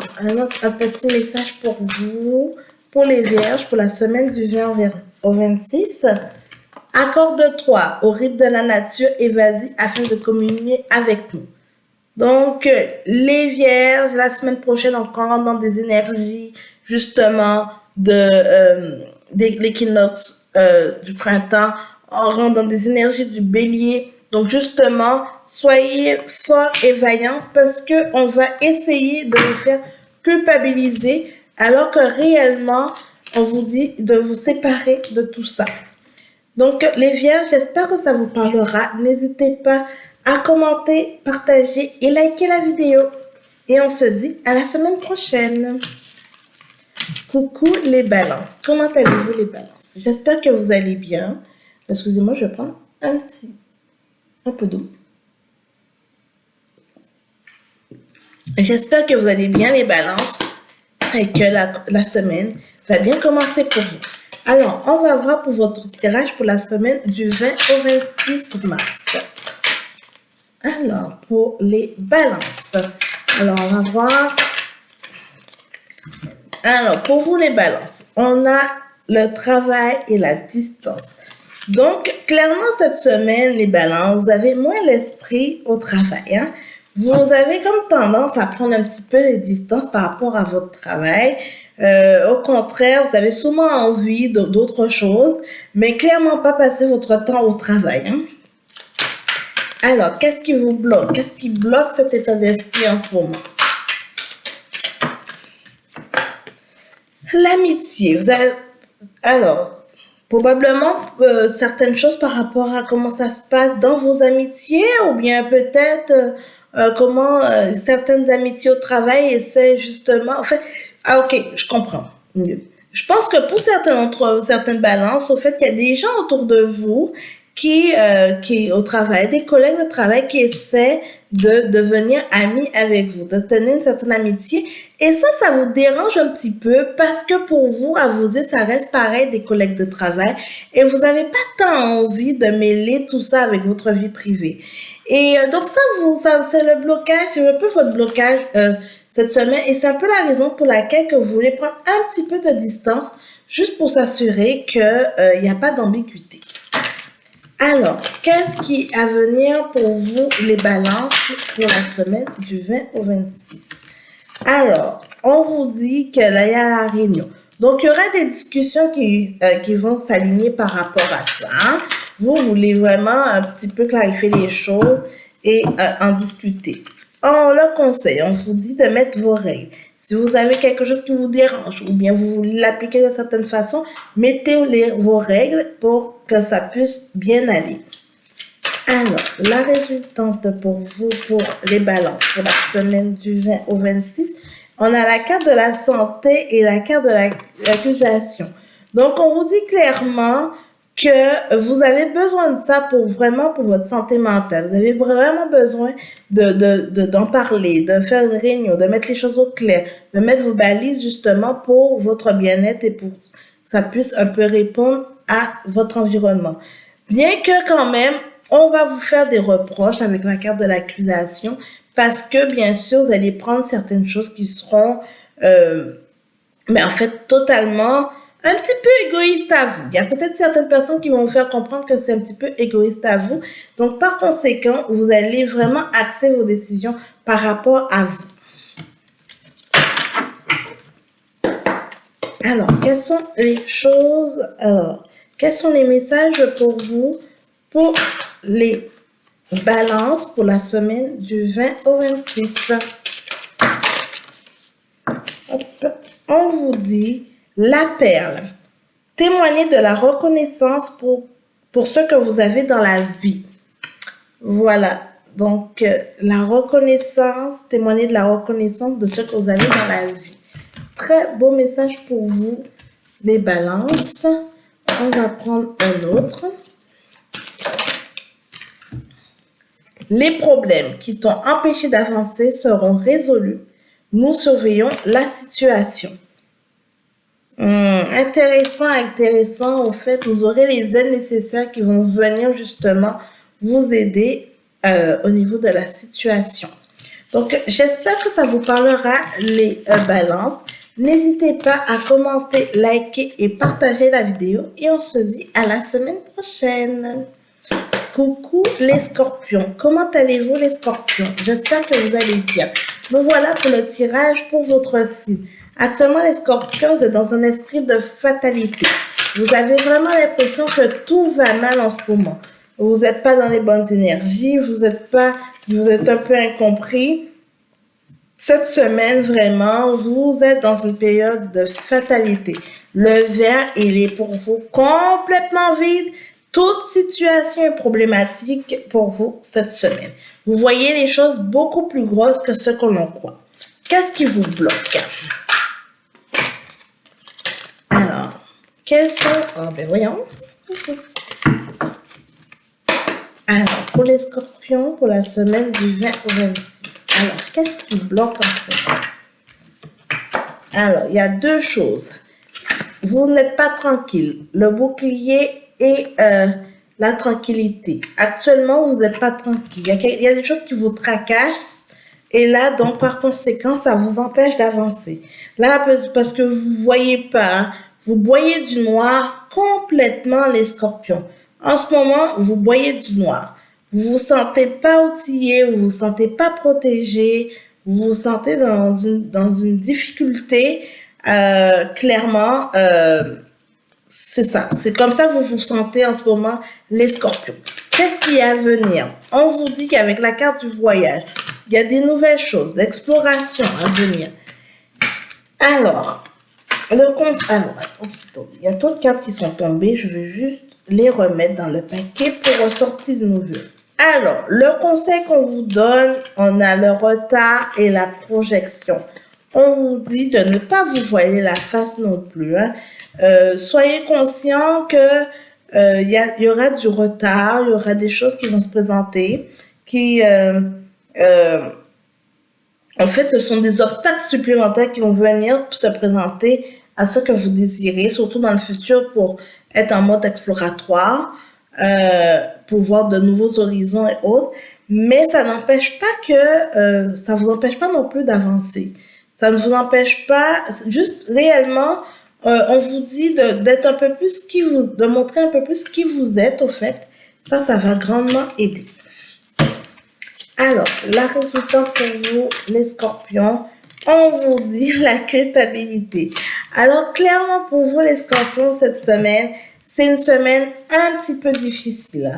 un petit message pour vous, pour les vierges, pour la semaine du 20 au 26. Accorde-toi au rythme de la nature et vas-y afin de communier avec nous. Donc, les vierges, la semaine prochaine, on rentre dans des énergies, justement, de l'équinoxe du printemps. On rentre dans des énergies du bélier. Donc, justement, soyez forts et vaillants parce qu'on va essayer de vous faire culpabiliser alors que réellement, on vous dit de vous séparer de tout ça. Donc, les vierges, j'espère que ça vous parlera. N'hésitez pas à commenter, partager et liker la vidéo. Et on se dit à la semaine prochaine. Coucou les balances. Comment allez-vous les balances? J'espère que vous allez bien. Excusez-moi, je vais prendre un peu d'eau. J'espère que vous allez bien les balances et que la semaine va bien commencer pour vous. Alors, on va voir pour votre tirage pour la semaine du 20 au 26 mars. Alors, pour les balances. Alors, on va voir. Alors, pour vous les balances, on a le travail et la distance. Donc, clairement, cette semaine, les balances, vous avez moins l'esprit au travail. Hein? Vous avez comme tendance à prendre un petit peu de distance par rapport à votre travail. Au contraire, vous avez souvent envie d'autres choses, mais clairement pas passer votre temps au travail. Hein? Alors, qu'est-ce qui vous bloque? Qu'est-ce qui bloque cet état d'esprit en ce moment? L'amitié. Alors, probablement certaines choses par rapport à comment ça se passe dans vos amitiés ou bien peut-être comment certaines amitiés au travail essaient justement... En fait, ok, je comprends mieux. Je pense que pour certaines balances, au fait qu'il y a des gens autour de vous qui au travail, des collègues de travail qui essaient de devenir amis avec vous, de tenir une certaine amitié. Et ça vous dérange un petit peu parce que pour vous, à vos yeux, ça reste pareil des collègues de travail et vous n'avez pas tant envie de mêler tout ça avec votre vie privée. Et donc ça c'est le blocage, c'est un peu votre blocage cette semaine et c'est un peu la raison pour laquelle que vous voulez prendre un petit peu de distance juste pour s'assurer qu'il n'y a pas d'ambiguïté. Alors, qu'est-ce qui est à venir pour vous, les balances, pour la semaine du 20 au 26? Alors, on vous dit que là, il y a la réunion. Donc, il y aura des discussions qui vont s'aligner par rapport à ça. Hein? Vous voulez vraiment un petit peu clarifier les choses et en discuter. On le conseille, on vous dit de mettre vos règles. Si vous avez quelque chose qui vous dérange ou bien vous voulez l'appliquer de certaine façon, mettez vos règles pour que ça puisse bien aller. Alors, la résultante pour vous, pour les balances, pour la semaine du 20 au 26, on a la carte de la santé et la carte de l'accusation. Donc, on vous dit clairement que vous avez besoin de ça pour vraiment pour votre santé mentale. Vous avez vraiment besoin d'en parler, de faire une réunion, de mettre les choses au clair, de mettre vos balises justement pour votre bien-être et pour que ça puisse un peu répondre à votre environnement. Bien que quand même, on va vous faire des reproches avec la carte de l'accusation parce que bien sûr, vous allez prendre certaines choses qui seront, mais en fait, totalement un petit peu égoïste à vous. Il y a peut-être certaines personnes qui vont vous faire comprendre que c'est un petit peu égoïste à vous. Donc, par conséquent, vous allez vraiment axer vos décisions par rapport à vous. Alors, quelles sont les choses? Alors, quels sont les messages pour vous, pour les balances, pour la semaine du 20 au 26? Hop, on vous dit la perle. Témoignez de la reconnaissance pour ce que vous avez dans la vie. Voilà. Donc, la reconnaissance, témoignez de la reconnaissance de ce que vous avez dans la vie. Très beau message pour vous, les balances. On va prendre un autre. Les problèmes qui t'ont empêché d'avancer seront résolus. Nous surveillons la situation. Intéressant. Au fait, vous aurez les aides nécessaires qui vont venir justement vous aider au niveau de la situation. Donc, j'espère que ça vous parlera, les balances. N'hésitez pas à commenter, liker et partager la vidéo. Et on se dit à la semaine prochaine. Coucou les scorpions. Comment allez-vous les scorpions? J'espère que vous allez bien. Me voilà pour le tirage pour votre signe. Actuellement, les scorpions, vous êtes dans un esprit de fatalité. Vous avez vraiment l'impression que tout va mal en ce moment. Vous n'êtes pas dans les bonnes énergies, vous êtes un peu incompris. Cette semaine, vraiment, vous êtes dans une période de fatalité. Le verre, il est pour vous complètement vide. Toute situation est problématique pour vous cette semaine. Vous voyez les choses beaucoup plus grosses que ce que l'on croit. Qu'est-ce qui vous bloque? Alors, quels sont... Oh, ben voyons. Alors, pour les scorpions, pour la semaine du 20 au 26. Alors, qu'est-ce qui bloque en ce moment? Alors, il y a deux choses. Vous n'êtes pas tranquille. Le bouclier et la tranquillité. Actuellement, vous n'êtes pas tranquille. Il y a des choses qui vous tracassent. Et là, donc, par conséquent, ça vous empêche d'avancer. Là, parce que vous ne voyez pas, hein, vous boyez du noir complètement, les scorpions. En ce moment, vous boyez du noir. Vous vous sentez pas outillé, vous vous sentez pas protégé, vous vous sentez dans une difficulté, clairement, c'est ça. C'est comme ça que vous vous sentez en ce moment, les scorpions. Qu'est-ce qui est à venir? On vous dit qu'avec la carte du voyage, il y a des nouvelles choses, d'exploration à venir. Alors, il y a d'autres cartes qui sont tombées. Je vais juste les remettre dans le paquet pour ressortir de nouveau. Alors, le conseil qu'on vous donne, on a le retard et la projection. On vous dit de ne pas vous voiler la face non plus. Hein. Soyez conscient que il y aura du retard, il y aura des choses qui vont se présenter, qui, en fait, ce sont des obstacles supplémentaires qui vont venir se présenter à ce que vous désirez, surtout dans le futur pour être en mode exploratoire, pour voir de nouveaux horizons et autres. Mais ça n'empêche pas que, ça vous empêche pas non plus d'avancer. Ça ne vous empêche pas, juste réellement, on vous dit d'être un peu plus de montrer un peu plus qui vous êtes, au fait. Ça va grandement aider. Alors, la résultante pour vous, les scorpions, on vous dit la culpabilité. Alors, clairement pour vous, les scorpions, cette semaine, c'est une semaine un petit peu difficile.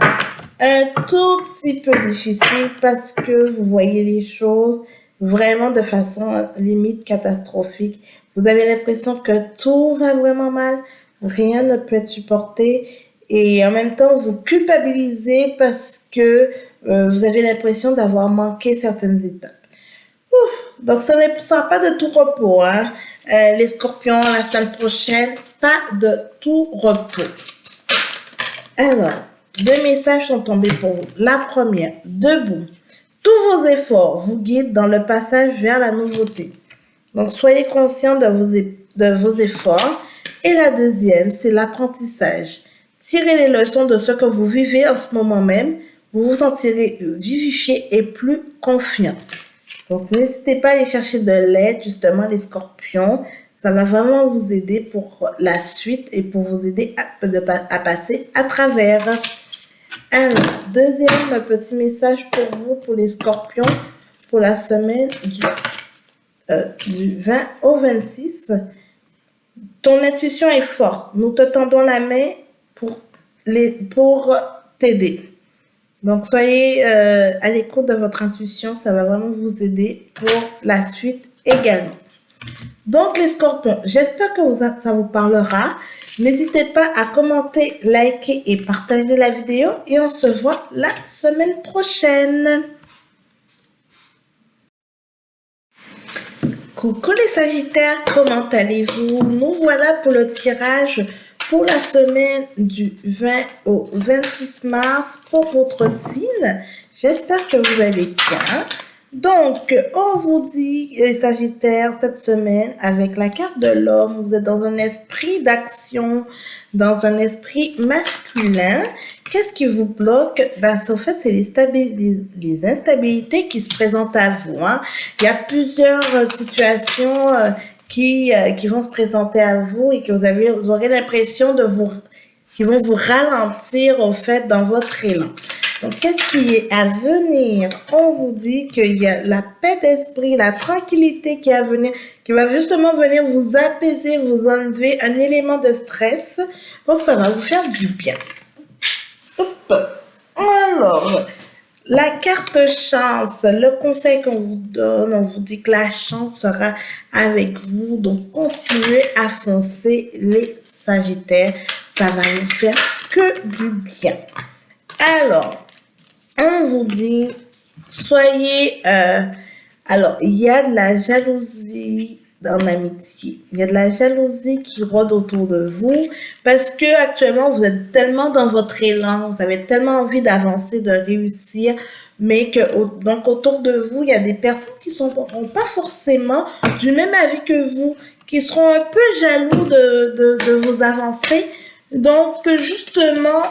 Un tout petit peu difficile parce que vous voyez les choses vraiment de façon limite catastrophique. Vous avez l'impression que tout va vraiment mal, rien ne peut être supporté et en même temps vous culpabilisez parce que vous avez l'impression d'avoir manqué certaines étapes. Ouf, donc ce ne sera pas de tout repos, hein. Les scorpions, la semaine prochaine, pas de tout repos. Alors, 2 messages sont tombés pour vous. La première, debout. Tous vos efforts vous guident dans le passage vers la nouveauté. Donc, soyez conscient de vos efforts. Et la deuxième, c'est l'apprentissage. Tirez les leçons de ce que vous vivez en ce moment même. Vous vous sentirez vivifié et plus confiant. Donc, n'hésitez pas à aller chercher de l'aide, justement, les scorpions. Ça va vraiment vous aider pour la suite et pour vous aider à passer à travers. Alors, deuxième petit message pour vous, pour les scorpions, pour la semaine du 20 au 26. Ton intuition est forte. Nous te tendons la main pour t'aider. Donc, soyez à l'écoute de votre intuition. Ça va vraiment vous aider pour la suite également. Donc, les scorpions, j'espère que ça vous parlera. N'hésitez pas à commenter, liker et partager la vidéo. Et on se voit la semaine prochaine. Coucou les Sagittaires, comment allez-vous? Nous voilà pour le tirage pour la semaine du 20 au 26 mars pour votre signe. J'espère que vous allez bien. Donc, on vous dit, les Sagittaires, cette semaine, avec la carte de l'homme, vous êtes dans un esprit d'action, dans un esprit masculin. Qu'est-ce qui vous bloque? En fait, c'est les instabilités qui se présentent à vous, hein. Il y a plusieurs situations qui vont se présenter à vous et que vous aurez l'impression qui vont vous ralentir, au fait, dans votre élan. Donc, qu'est-ce qui est à venir? On vous dit qu'il y a la paix d'esprit, la tranquillité qui est à venir, qui va justement venir vous apaiser, vous enlever un élément de stress. Donc, ça va vous faire du bien. Hop. Alors, la carte chance, le conseil qu'on vous donne, on vous dit que la chance sera avec vous. Donc, continuez à foncer les Sagittaires. Ça va vous faire que du bien. Alors, on vous dit, soyez... alors, il y a de la jalousie en amitié. Il y a de la jalousie qui rôde autour de vous parce que actuellement, vous êtes tellement dans votre élan, vous avez tellement envie d'avancer, de réussir, mais donc autour de vous, il y a des personnes qui n'ont pas forcément du même avis que vous, qui seront un peu jaloux de vos avancées. Donc, justement,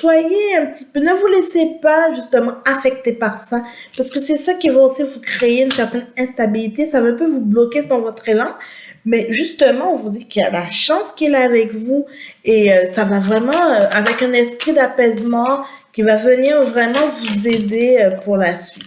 soyez un petit peu, ne vous laissez pas, justement, affecter par ça, parce que c'est ça qui va aussi vous créer une certaine instabilité, ça va un peu vous bloquer dans votre élan, mais justement, on vous dit qu'il y a la chance qui est là avec vous, et ça va vraiment, avec un esprit d'apaisement, qui va venir vraiment vous aider pour la suite.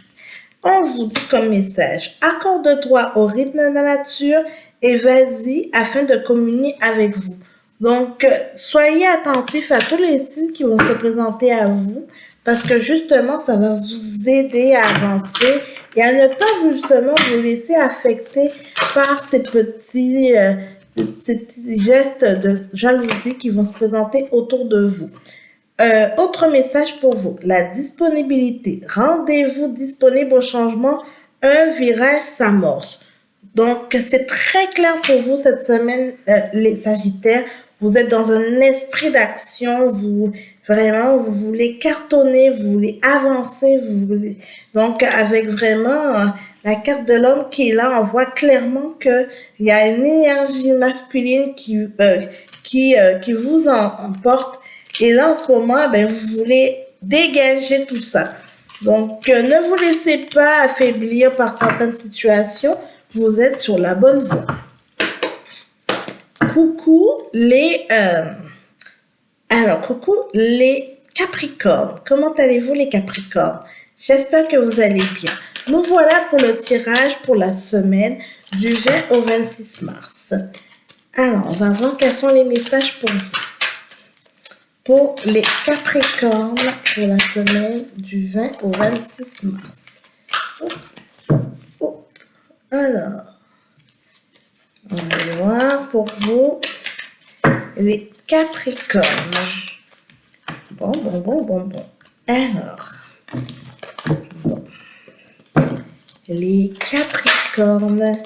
On vous dit comme message, accorde-toi au rythme de la nature, et vas-y afin de communier avec vous. Donc, soyez attentifs à tous les signes qui vont se présenter à vous parce que justement, ça va vous aider à avancer et à ne pas justement vous laisser affecter par ces petits gestes de jalousie qui vont se présenter autour de vous. Autre message pour vous, la disponibilité. Rendez-vous disponible au changement, un virage s'amorce. Donc, c'est très clair pour vous cette semaine, les Sagittaires. Vous êtes dans un esprit d'action, vous voulez cartonner, vous voulez avancer, donc avec vraiment la carte de l'homme qui est là, on voit clairement que il y a une énergie masculine qui vous emporte. Et là, en ce moment, vous voulez dégager tout ça. Donc, ne vous laissez pas affaiblir par certaines situations. Vous êtes sur la bonne voie. Coucou les Capricornes. Comment allez-vous les Capricornes? J'espère que vous allez bien. Nous voilà pour le tirage pour la semaine du 20 au 26 mars. Alors, on va voir quels sont les messages pour vous. Pour les Capricornes pour la semaine du 20 au 26 mars. Alors, on va voir pour vous les Capricornes. Bon. Alors, bon. Les Capricornes.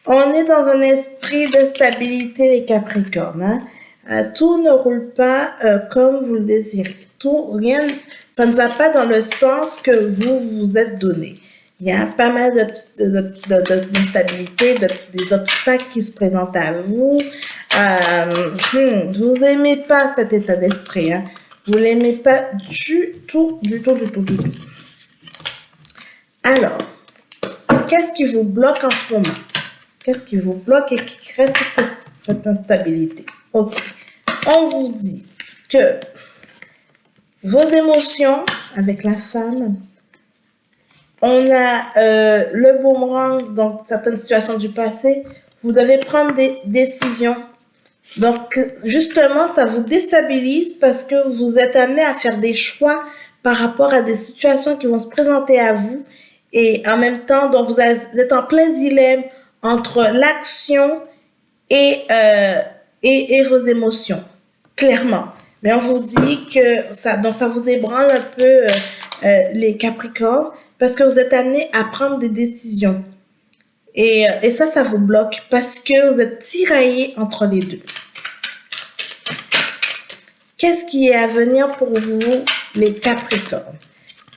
On est dans un esprit de stabilité, les Capricornes. Tout ne roule pas comme vous le désirez. Ça ne va pas dans le sens que vous vous êtes donné. Il y a pas mal d'instabilité, des obstacles qui se présentent à vous. Vous n'aimez pas cet état d'esprit. Vous l'aimez pas du tout. Alors, qu'est-ce qui vous bloque en ce moment? Qu'est-ce qui vous bloque et qui crée toute cette instabilité? Ok. On vous dit que vos émotions avec la femme, on a le boomerang dans certaines situations du passé, vous devez prendre des décisions. Donc, justement, ça vous déstabilise parce que vous êtes amené à faire des choix par rapport à des situations qui vont se présenter à vous. Et en même temps, donc vous êtes en plein dilemme entre l'action et vos émotions, clairement. Mais on vous dit que ça vous ébranle un peu les Capricornes parce que vous êtes amené à prendre des décisions. Et ça vous bloque parce que vous êtes tiraillé entre les deux. Qu'est-ce qui est à venir pour vous, les Capricornes?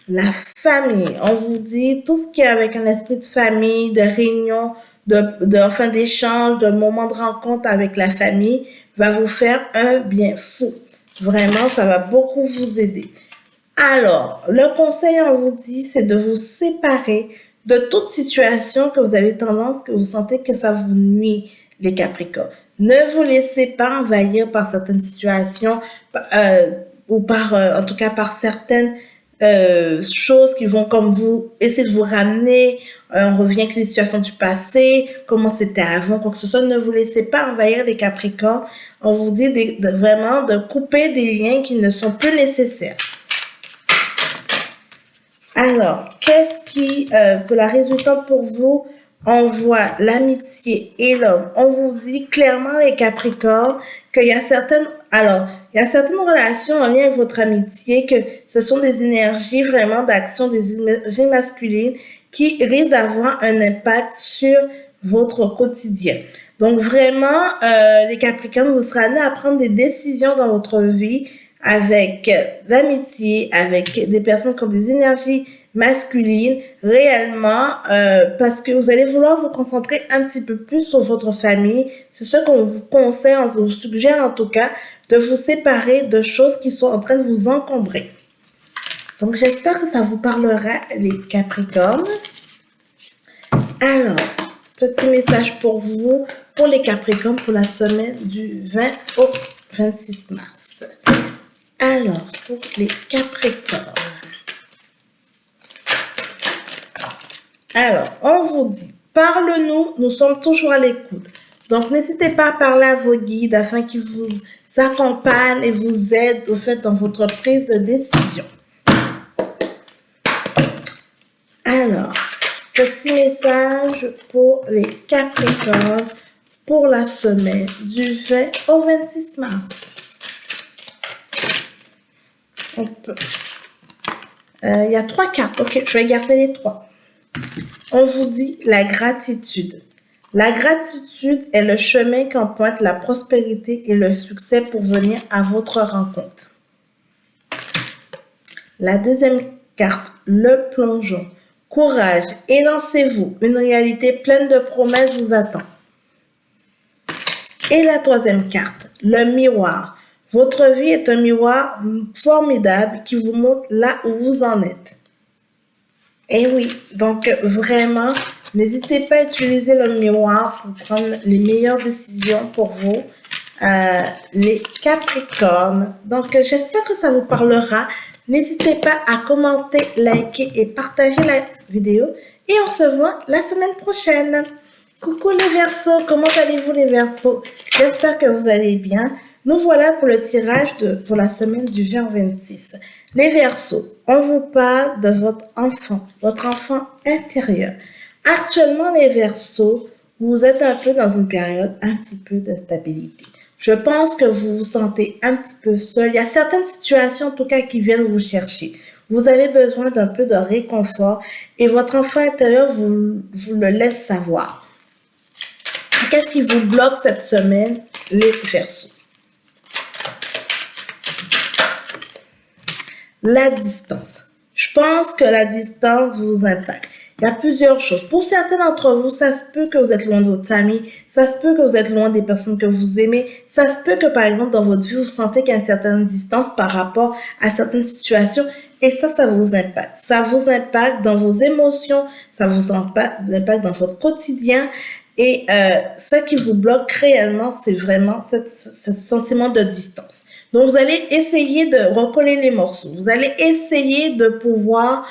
La famille. On vous dit tout ce qui est avec un esprit de famille, de réunion, d'échange, de moments de rencontre avec la famille va vous faire un bien fou. Vraiment, ça va beaucoup vous aider. Alors, le conseil, on vous dit, c'est de vous séparer de toute situation que vous avez tendance, que vous sentez que ça vous nuit, les Capricornes. Ne vous laissez pas envahir par certaines situations ou en tout cas par certaines choses qui vont comme vous essayer de vous ramener. On revient avec les situations du passé, comment c'était avant, quoi que ce soit. Ne vous laissez pas envahir les Capricornes. On vous dit vraiment de couper des liens qui ne sont plus nécessaires. Alors, qu'est-ce qui peut la résultante pour vous? On voit l'amitié et l'homme. On vous dit clairement, les Capricornes, qu'il y a certaines relations en lien avec votre amitié, que ce sont des énergies vraiment d'action, des énergies masculines qui risquent d'avoir un impact sur votre quotidien. Donc vraiment, les Capricornes, vous serez amenés à prendre des décisions dans votre vie avec l'amitié, avec des personnes qui ont des énergies masculines, réellement, parce que vous allez vouloir vous concentrer un petit peu plus sur votre famille. C'est ce qu'on vous conseille, on vous suggère en tout cas, de vous séparer de choses qui sont en train de vous encombrer. Donc, j'espère que ça vous parlera, les Capricornes. Alors, petit message pour vous, pour les Capricornes, pour la semaine du 20 au 26 mars. Alors, pour les Capricornes. Alors, on vous dit, parle-nous, nous sommes toujours à l'écoute. Donc, n'hésitez pas à parler à vos guides afin qu'ils vous accompagnent et vous aident au fait dans votre prise de décision. Alors, petit message pour les Capricornes pour la semaine du 20 au 26 mars. Il y a 3 cartes. Ok, je vais garder les 3. On vous dit la gratitude. La gratitude est le chemin qu'emprunte la prospérité et le succès pour venir à votre rencontre. La deuxième carte, le plongeon. Courage, élancez-vous. Une réalité pleine de promesses vous attend. Et la troisième carte, le miroir. Votre vie est un miroir formidable qui vous montre là où vous en êtes. Et oui, donc vraiment, n'hésitez pas à utiliser le miroir pour prendre les meilleures décisions pour vous, les Capricornes. Donc, j'espère que ça vous parlera. N'hésitez pas à commenter, liker et partager la vidéo. Et on se voit la semaine prochaine. Coucou les Verseaux, comment allez-vous les Verseaux? J'espère que vous allez bien. Nous voilà pour le tirage pour la semaine du 20 au 26. Les Verseaux, on vous parle de votre enfant intérieur. Actuellement, les Verseaux, vous êtes un peu dans une période un petit peu d'instabilité. Je pense que vous vous sentez un petit peu seul. Il y a certaines situations, en tout cas, qui viennent vous chercher. Vous avez besoin d'un peu de réconfort et votre enfant intérieur vous le laisse savoir. Qu'est-ce qui vous bloque cette semaine, les Verseaux? La distance. Je pense que la distance vous impacte. Il y a plusieurs choses. Pour certains d'entre vous, ça se peut que vous êtes loin de votre famille, ça se peut que vous êtes loin des personnes que vous aimez, ça se peut que par exemple dans votre vie, vous sentez qu'il y a une certaine distance par rapport à certaines situations et ça vous impacte. Ça vous impacte dans vos émotions, ça vous impacte dans votre quotidien et ce qui vous bloque réellement, c'est vraiment ce sentiment de distance. Donc, vous allez essayer de recoller les morceaux. Vous allez essayer de pouvoir,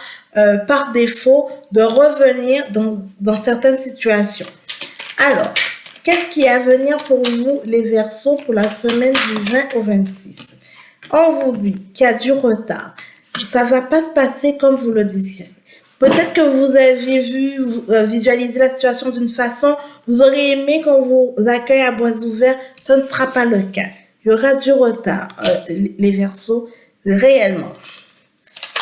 par défaut, de revenir dans certaines situations. Alors, qu'est-ce qui est à venir pour vous, les Verseaux, pour la semaine du 20 au 26? On vous dit qu'il y a du retard. Ça ne va pas se passer comme vous le désirez. Peut-être que vous aviez visualisé la situation d'une façon, vous auriez aimé qu'on vous accueille à bras ouverts, ce ne sera pas le cas. Il y aura du retard, les Verseaux, réellement.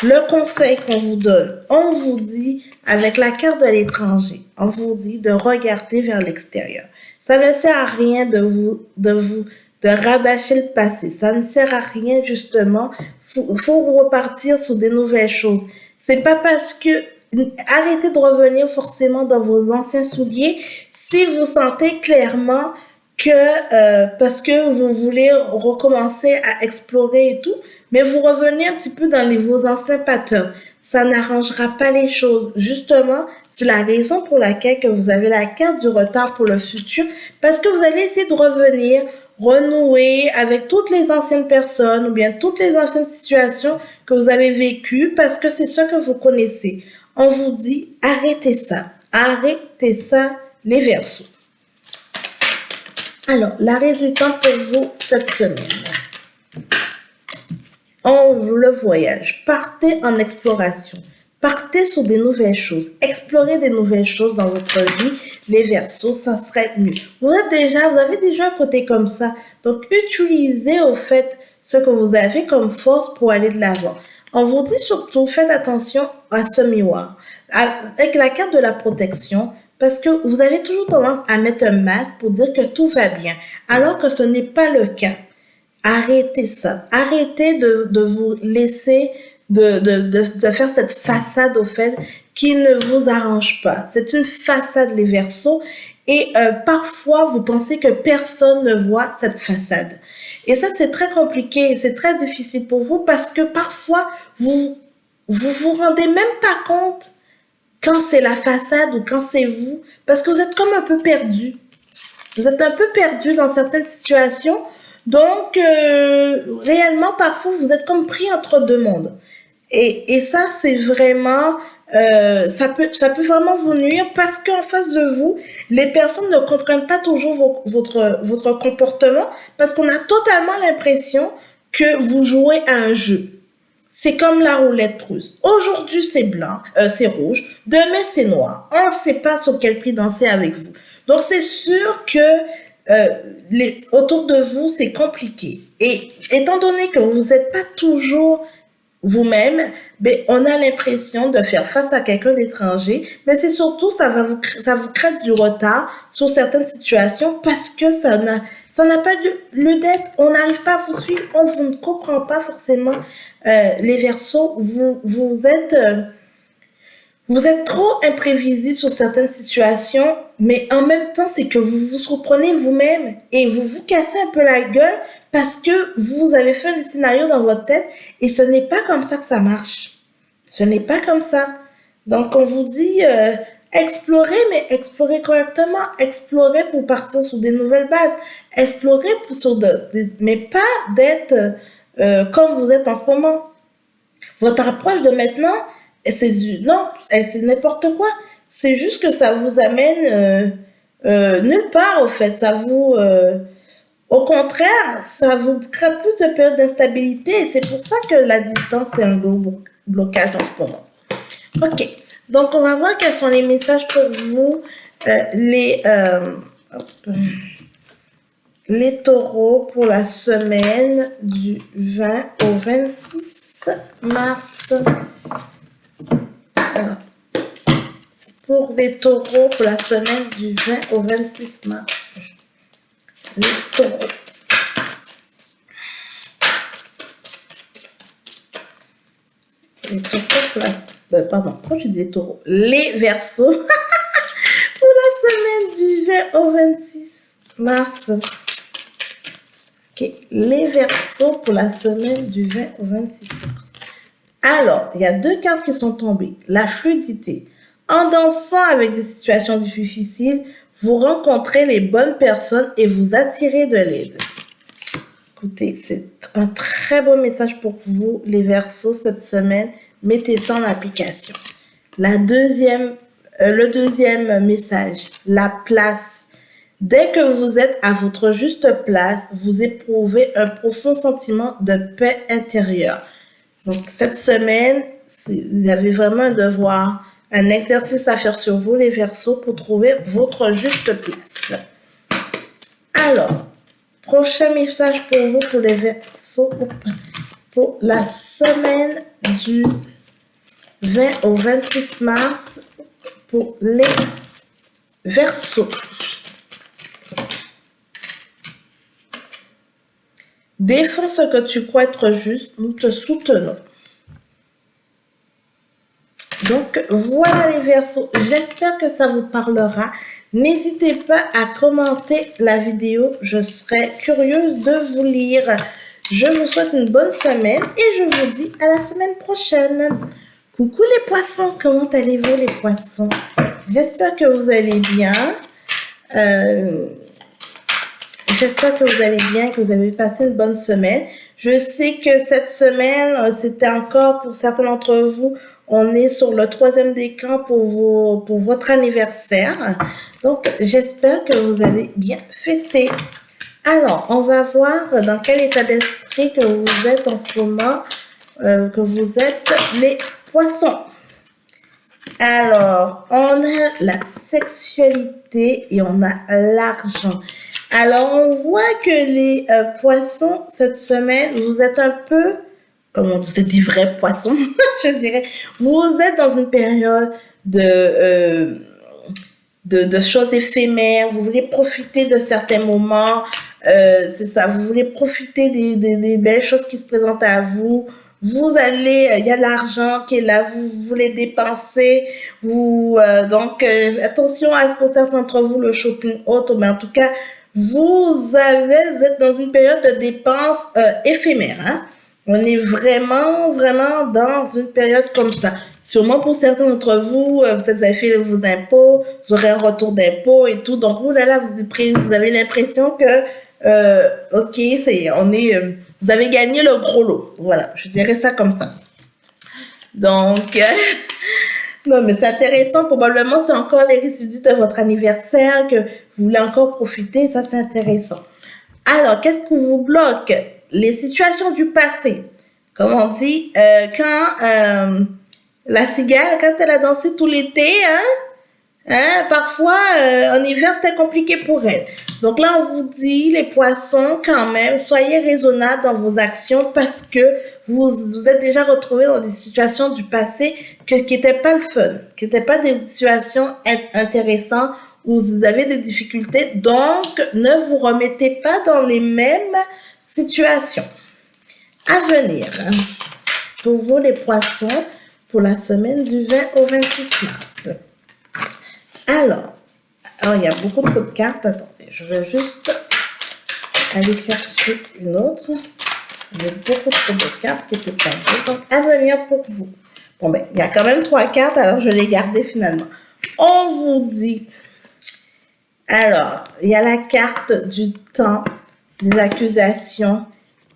Le conseil qu'on vous donne, on vous dit, avec la carte de l'étranger, on vous dit de regarder vers l'extérieur. Ça ne sert à rien de rabâcher le passé. Ça ne sert à rien, justement. Faut repartir sur des nouvelles choses. C'est pas parce que arrêtez de revenir forcément dans vos anciens souliers si vous sentez clairement que parce que vous voulez recommencer à explorer et tout, mais vous revenez un petit peu dans vos anciens patterns. Ça n'arrangera pas les choses. Justement, c'est la raison pour laquelle que vous avez la carte du retard pour le futur, parce que vous allez essayer de revenir, renouer avec toutes les anciennes personnes ou bien toutes les anciennes situations que vous avez vécues, parce que c'est ce que vous connaissez. On vous dit, arrêtez ça, les Verseaux. Alors, la résultante pour vous cette semaine. Le voyage. Partez en exploration. Partez sur des nouvelles choses. Explorez des nouvelles choses dans votre vie. Les Verseaux, ça serait mieux. Vous avez déjà un côté comme ça. Donc, utilisez au fait ce que vous avez comme force pour aller de l'avant. On vous dit surtout, faites attention à ce miroir. Avec la carte de la protection, parce que vous avez toujours tendance à mettre un masque pour dire que tout va bien, alors que ce n'est pas le cas. Arrêtez ça. Arrêtez de vous laisser, de faire cette façade au fait qui ne vous arrange pas. C'est une façade, les Verseaux, et parfois vous pensez que personne ne voit cette façade. Et ça, c'est très compliqué, c'est très difficile pour vous parce que parfois vous rendez même pas compte quand c'est la façade ou quand c'est vous, parce que vous êtes comme un peu perdu. Vous êtes un peu perdu dans certaines situations. Donc, réellement, parfois, vous êtes comme pris entre deux mondes. Et ça, c'est vraiment, ça peut vraiment vous nuire parce qu'en face de vous, les personnes ne comprennent pas toujours votre comportement parce qu'on a totalement l'impression que vous jouez à un jeu. C'est comme la roulette russe. Aujourd'hui, c'est blanc, c'est rouge. Demain, c'est noir. On ne sait pas sur quel pied danser avec vous. Donc, c'est sûr que autour de vous, c'est compliqué. Et étant donné que vous n'êtes pas toujours vous-même, on a l'impression de faire face à quelqu'un d'étranger, mais c'est surtout, ça vous crée du retard sur certaines situations parce que ça n'a pas lieu d'être. On n'arrive pas à vous suivre, on vous ne comprend pas forcément. Les Verseaux, vous êtes trop imprévisible sur certaines situations, mais en même temps, c'est que vous vous surprenez vous-même et vous vous cassez un peu la gueule parce que vous avez fait un scénario dans votre tête et ce n'est pas comme ça que ça marche. Ce n'est pas comme ça. Donc, on vous dit explorer, mais explorer correctement. Explorer pour partir sur des nouvelles bases. Explorer mais pas d'être comme vous êtes en ce moment. Votre approche de maintenant, c'est n'importe quoi. C'est juste que ça vous amène nulle part, au fait. Au contraire, ça vous crée plus de période d'instabilité et c'est pour ça que la distance, c'est un gros blocage en ce moment. Ok, donc on va voir quels sont les messages pour vous. les taureaux pour la semaine du 20 au 26 mars. Alors, pour les taureaux pour la semaine du 20 au 26 mars. Les taureaux. Les taureaux pour la... pardon, quand je dis les taureaux, les verseaux pour la semaine du 20 au 26 mars. Ok, les verseaux pour la semaine du 20 au 26 mars. Alors, il y a deux cartes qui sont tombées. La fluidité. En dansant avec des situations difficiles, vous rencontrez les bonnes personnes et vous attirez de l'aide. Écoutez, c'est un très beau message pour vous, les Verseaux, cette semaine. Mettez ça en application. Le deuxième message, la place. Dès que vous êtes à votre juste place, vous éprouvez un profond sentiment de paix intérieure. Donc, cette semaine, vous avez vraiment un devoir, un exercice à faire sur vous, les Verseaux, pour trouver votre juste place. Alors, prochain message pour vous, pour les Verseaux, pour la semaine du 20 au 26 mars, pour les Verseaux. Défends ce que tu crois être juste, nous te soutenons. Donc, voilà les Verseaux. J'espère que ça vous parlera. N'hésitez pas à commenter la vidéo. Je serai curieuse de vous lire. Je vous souhaite une bonne semaine et je vous dis à la semaine prochaine. Coucou les poissons, comment allez-vous les poissons? J'espère que vous allez bien. J'espère que vous allez bien, que vous avez passé une bonne semaine. Je sais que cette semaine, c'était encore pour certains d'entre vous, on est sur le 3e décan pour votre anniversaire. Donc, j'espère que vous allez bien fêter. Alors, on va voir dans quel état d'esprit que vous êtes en ce moment, que vous êtes les poissons. Alors, on a la sexualité et on a l'argent. Alors, on voit que les poissons, cette semaine, vous êtes un peu, comment vous êtes des vrais poissons, je dirais. Vous êtes dans une période de choses éphémères. Vous voulez profiter de certains moments. C'est ça, vous voulez profiter des belles choses qui se présentent à vous. Vous allez, il y a l'argent qui est là, vous voulez dépenser, donc attention à ce pour certains d'entre vous, le shopping autre, mais en tout cas, vous êtes dans une période de dépenses éphémère. Hein? On est vraiment, vraiment dans une période comme ça. Sûrement pour certains d'entre vous, peut-être vous avez fait vos impôts, vous aurez un retour d'impôts et tout, donc vous avez l'impression que, ok, vous avez gagné le gros lot. Voilà, je dirais ça comme ça. Donc, non, mais c'est intéressant. Probablement, c'est encore les résidus de votre anniversaire que vous voulez encore profiter. Ça, c'est intéressant. Alors, qu'est-ce qui vous bloque? Les situations du passé. Comme on dit, quand la cigale, quand elle a dansé tout l'été, parfois, en hiver, c'était compliqué pour elle. Donc là, on vous dit, les poissons, quand même, soyez raisonnables dans vos actions parce que vous êtes déjà retrouvés dans des situations du passé qui n'étaient pas le fun, qui n'étaient pas des situations intéressantes où vous avez des difficultés. Donc, ne vous remettez pas dans les mêmes situations. À venir, pour vous, les poissons, pour la semaine du 20 au 26 mars. Alors, il y a beaucoup trop de cartes. Attendez, je vais juste aller chercher une autre. Il y a beaucoup trop de cartes qui étaient tombées. Donc, à venir pour vous. Bon, ben, il y a quand même 3 cartes, alors je les gardais finalement. On vous dit. Alors, il y a la carte du temps, des accusations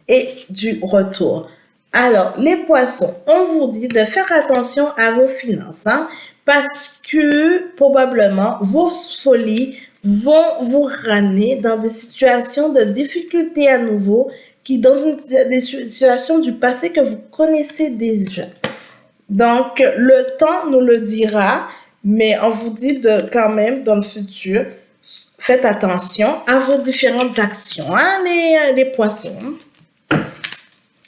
et du retour. Alors, les poissons, on vous dit de faire attention à vos finances, hein, parce que probablement vos folies vont vous ramener dans des situations de difficulté à nouveau, dans des situations du passé que vous connaissez déjà. Donc, le temps nous le dira, mais on vous dit quand même dans le futur, Faites attention à vos différentes actions, hein, les poissons.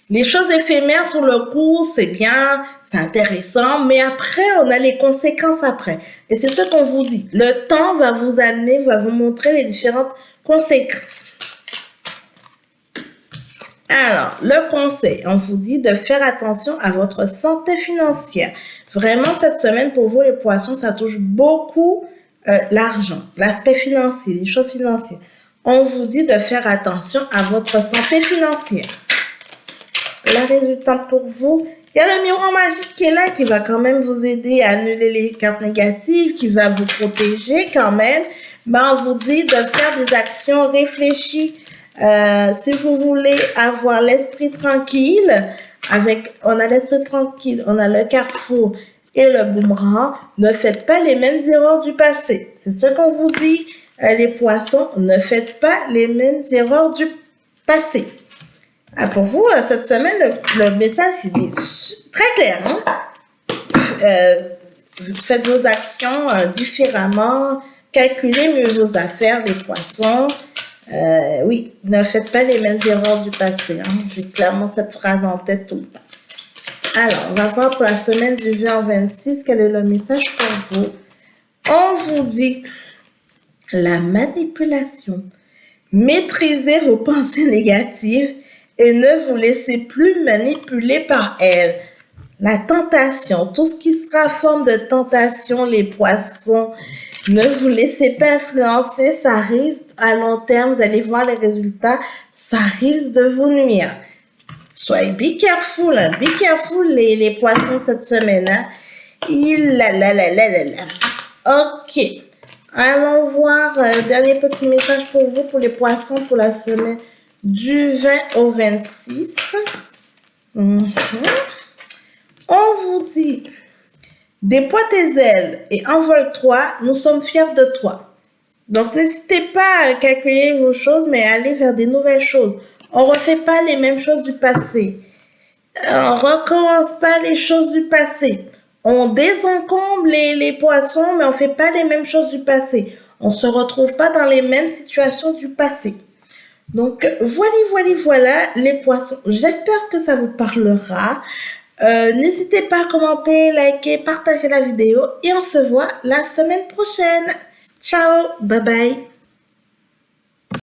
Les choses éphémères sur le coup, c'est bien, c'est intéressant, mais après, on a les conséquences après. Et c'est ce qu'on vous dit. Le temps va vous amener, va vous montrer les différentes conséquences. Alors, le conseil, on vous dit de faire attention à votre santé financière. Vraiment, cette semaine, pour vous, les poissons, ça touche beaucoup l'argent, l'aspect financier, les choses financières. On vous dit de faire attention à votre santé financière. La résultante pour vous, il y a le miroir magique qui est là, qui va quand même vous aider à annuler les cartes négatives, qui va vous protéger quand même. Mais on vous dit de faire des actions réfléchies. Si vous voulez avoir l'esprit tranquille, on a l'esprit tranquille, on a le carrefour et le boomerang, ne faites pas les mêmes erreurs du passé. C'est ce qu'on vous dit, les poissons, ne faites pas les mêmes erreurs du passé. Pour vous, cette semaine, le message il est très clair. Hein? Faites vos actions différemment, calculez mieux vos affaires, les poissons. Oui, ne faites pas les mêmes erreurs du passé. Hein? J'ai clairement cette phrase en tête tout le temps. Alors, on va voir pour la semaine du 20 au 26, quel est le message pour vous. On vous dit la manipulation. Maîtrisez vos pensées négatives et ne vous laissez plus manipuler par elles. La tentation, tout ce qui sera forme de tentation, les poissons, ne vous laissez pas influencer, ça risque à long terme, vous allez voir les résultats, ça risque de vous nuire. Soyez be careful, hein, be careful les poissons cette semaine. Hein. Ok, allons voir dernier petit message pour vous, pour les poissons, pour la semaine du 20 au 26. On vous dit, déploie tes ailes et envole-toi, nous sommes fiers de toi. Donc, n'hésitez pas à calculer vos choses, mais allez vers des nouvelles choses. On ne refait pas les mêmes choses du passé. On ne recommence pas les choses du passé. On désencombre les poissons, mais on ne fait pas les mêmes choses du passé. On ne se retrouve pas dans les mêmes situations du passé. Donc, voilà les poissons. J'espère que ça vous parlera. N'hésitez pas à commenter, liker, partager la vidéo et on se voit la semaine prochaine. Ciao, bye bye.